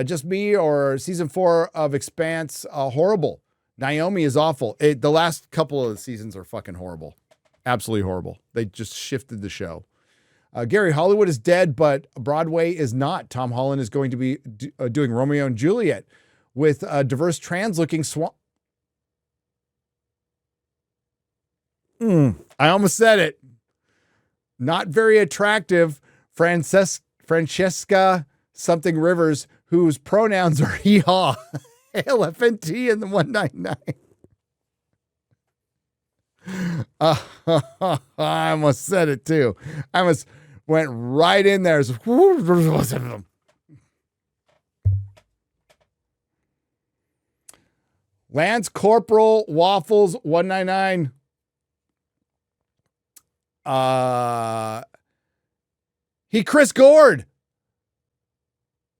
Just me or season 4 of Expanse, horrible. Naomi is awful. The last couple of seasons are fucking horrible. Absolutely horrible. They just shifted the show. Gary, Hollywood is dead, but Broadway is not. Tom Holland is going to be doing Romeo and Juliet with a diverse trans-looking swan. I almost said it. Not very attractive Francesca something Rivers, whose pronouns are hee-haw. Hail FNT in the 199. I almost said it too. I almost went right in there. Lance Corporal Waffles 199. He Chris Gored.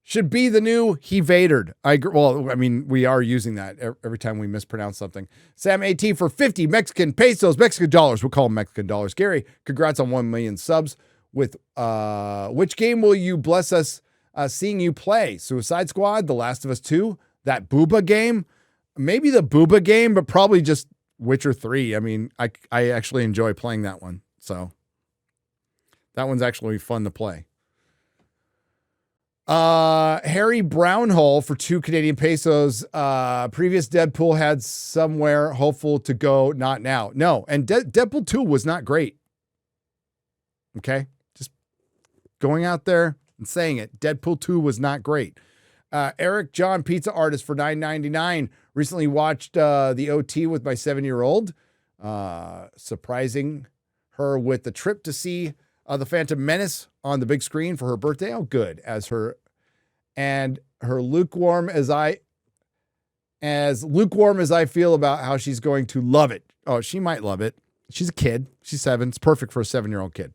Should be the new he Vadered. Well, I mean, we are using that every time we mispronounce something. Sam AT for 50 Mexican pesos, Mexican dollars. We'll call them Mexican dollars. Gary, congrats on 1 million subs. With which game will you bless us seeing you play? Suicide Squad, The Last of Us 2, that Booba game? Maybe the Booba game, but probably just Witcher 3. I mean, I actually enjoy playing that one. So that one's actually fun to play. Harry Brownhole for 2 Canadian pesos. Previous Deadpool had somewhere hopeful to go, not now. No, and Deadpool 2 was not great. Okay? Just going out there and saying it. Deadpool 2 was not great. Eric John, pizza artist for $9.99. Recently watched the OT with my 7-year-old. Surprising her with the trip to see The Phantom Menace on the big screen for her birthday. Oh, good. As lukewarm as I feel about how she's going to love it. Oh, she might love it. She's a kid. She's 7. It's perfect for a 7-year-old kid.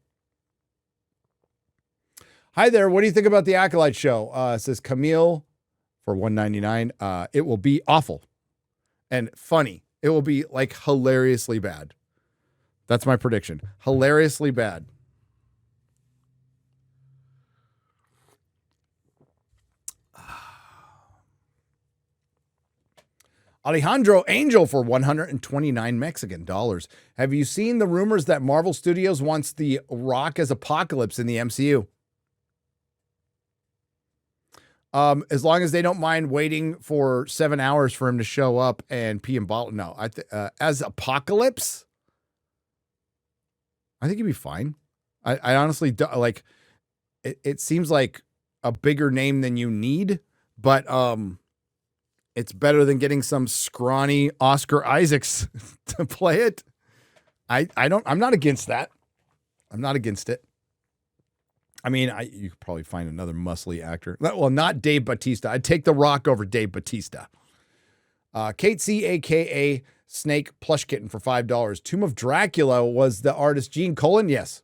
Hi there. What do you think about the Acolyte show? Says Camille for $1.99. It will be awful and funny. It will be like hilariously bad. That's my prediction. Hilariously bad. Alejandro Angel for 129 Mexican dollars. Have you seen the rumors that Marvel Studios wants The Rock as Apocalypse in the MCU? As long as they don't mind waiting for 7 hours for him to show up and pee and bottle. No, as Apocalypse, I think he'd be fine. I honestly do, like. It seems like a bigger name than you need, but it's better than getting some scrawny Oscar Isaacs to play it. I'm not against that. I'm not against it. I mean, you could probably find another muscly actor. Well, not Dave Bautista. I'd take The Rock over Dave Bautista. Kate C, a.k.a. Snake Plush Kitten for $5. Tomb of Dracula was the artist Gene Colan? Yes.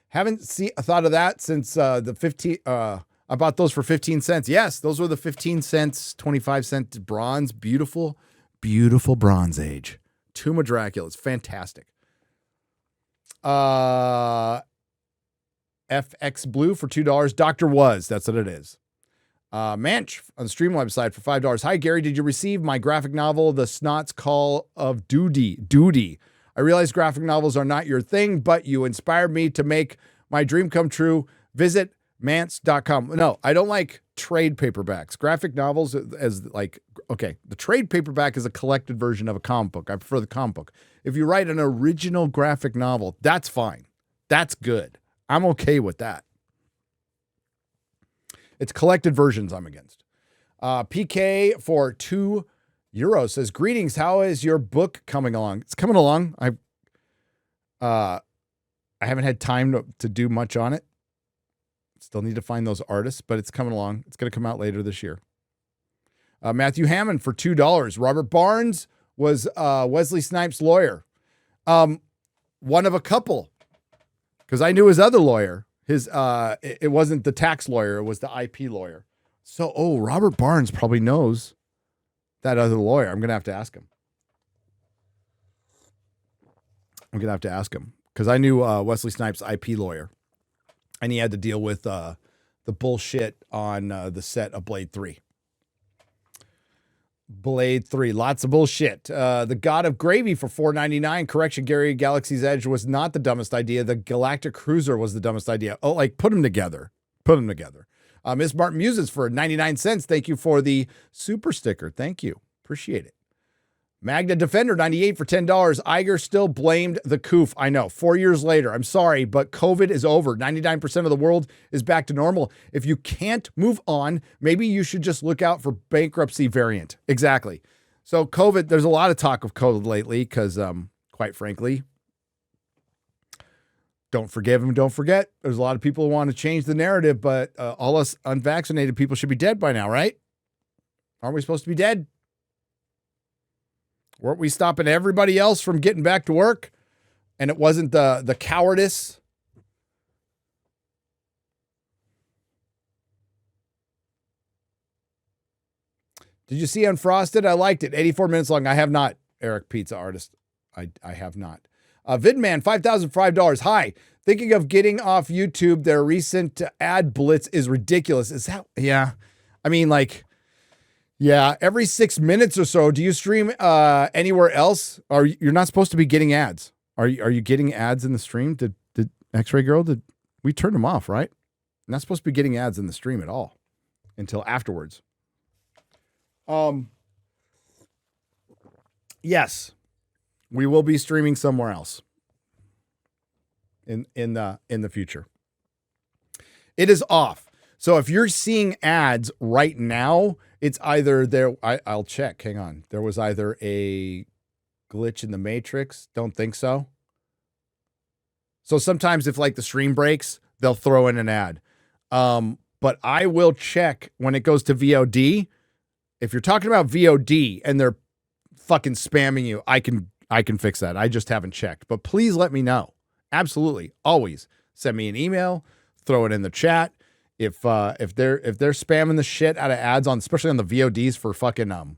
Haven't thought of that since the 15... I bought those for 15 cents. Yes, those were the 15 cents, 25 cent bronze. Beautiful, beautiful Bronze Age. Tomb of Dracula. It's fantastic. FX Blue for $2. Dr. Was. That's what it is. Manch on the stream website for $5. Hi, Gary. Did you receive my graphic novel, The Snot's Call of Duty? I realize graphic novels are not your thing, but you inspired me to make my dream come true. Visit Mance.com. No, I don't like trade paperbacks. Graphic novels as like, okay, the trade paperback is a collected version of a comic book. I prefer the comic book. If you write an original graphic novel, that's fine. That's good. I'm okay with that. It's collected versions I'm against. PK for €2 says, greetings. How is your book coming along? It's coming along. I haven't had time to do much on it. Still need to find those artists, but it's coming along. It's going to come out later this year. Matthew Hammond for $2. Robert Barnes was Wesley Snipes' lawyer. One of a couple, because I knew his other lawyer. It wasn't the tax lawyer. It was the IP lawyer. So, Robert Barnes probably knows that other lawyer. I'm going to have to ask him. Because I knew Wesley Snipes' IP lawyer. And he had to deal with the bullshit on the set of Blade 3. Lots of bullshit. The God of Gravy for $4.99. Correction, Gary, Galaxy's Edge was not the dumbest idea. The Galactic Cruiser was the dumbest idea. Put them together. Miss Martin Muses for 99 cents. Thank you for the super sticker. Thank you. Appreciate it. Magna Defender 98 for $10. Iger still blamed the coof. I know. 4 years later. I'm sorry, but COVID is over. 99% of the world is back to normal. If you can't move on, maybe you should just look out for bankruptcy variant. Exactly. So COVID, there's a lot of talk of COVID lately because, quite frankly, don't forgive and don't forget. There's a lot of people who want to change the narrative, but all us unvaccinated people should be dead by now, right? Aren't we supposed to be dead? Weren't we stopping everybody else from getting back to work? And it wasn't the cowardice. Did you see Unfrosted? I liked it. 84 minutes long. I have not. Eric Pizza Artist. I have not. Vidman, $5,005. Hi. Thinking of getting off YouTube. Their recent ad blitz is ridiculous. Is that? Yeah. I mean, like... Yeah, every 6 minutes or so. Do you stream anywhere else? You're not supposed to be getting ads? Are you getting ads in the stream? Did X-Ray Girl? Did we turn them off? Right? You're not supposed to be getting ads in the stream at all until afterwards. Yes, we will be streaming somewhere else in the future. It is off. So if you're seeing ads right now, it's either there. I'll check. Hang on. There was either a glitch in the Matrix. Don't think so. So sometimes if like the stream breaks, they'll throw in an ad. But I will check when it goes to VOD. If you're talking about VOD and they're fucking spamming you, I can fix that. I just haven't checked. But please let me know. Absolutely. Always send me an email, throw it in the chat. If they're spamming the shit out of ads on, especially on the VODs for fucking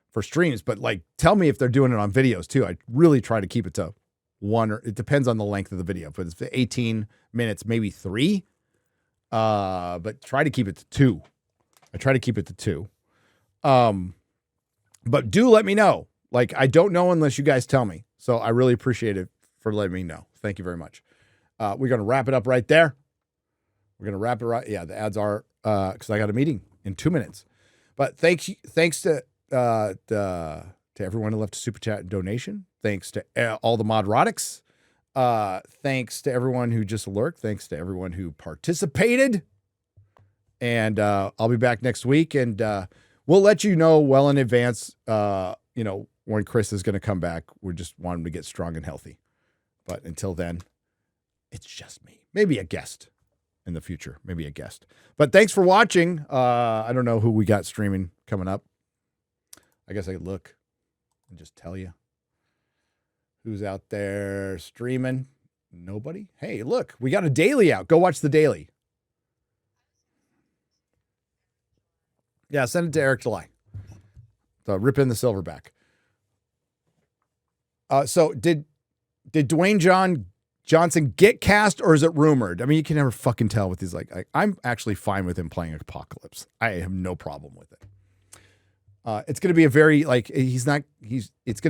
for streams, but like tell me if they're doing it on videos too. I really try to keep it to one, or it depends on the length of the video. But it's 18 minutes, maybe 3. But try to keep it to 2. I try to keep it to 2. But do let me know. Like, I don't know unless you guys tell me. So I really appreciate it for letting me know. Thank you very much. We're going to wrap it up right there. We're going to wrap it right. Yeah, the ads are, because I got a meeting in 2 minutes. But thanks to everyone who left a super chat and donation. Thanks to all the Modrotics. Thanks to everyone who just lurked. Thanks to everyone who participated. And I'll be back next week, and we'll let you know well in advance, when Chris is going to come back. We just want him to get strong and healthy. But until then, it's just me. Maybe a guest in the future. Maybe a guest. But thanks for watching. I don't know who we got streaming coming up. I guess I could look and just tell you who's out there streaming. Nobody? Hey, look, we got a daily out. Go watch the daily. Yeah, send it to Eric July. So rip in the silverback. So did Dwayne Johnson get cast, or is it rumored? I mean, you can never fucking tell with these. Like I'm actually fine with him playing Apocalypse. I have no problem with it. It's going to be a very it's going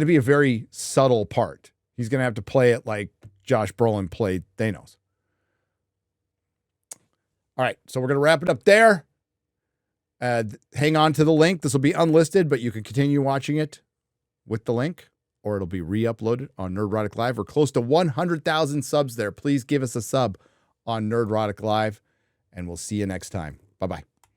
to be a very subtle part. He's going to have to play it like Josh Brolin played Thanos. All right, so we're going to wrap it up there. Hang on to the link. This will be unlisted, but you can continue watching it with the link, or it'll be re-uploaded on Nerdrotic Live. We're close to 100,000 subs there. Please give us a sub on Nerdrotic Live, and we'll see you next time. Bye-bye.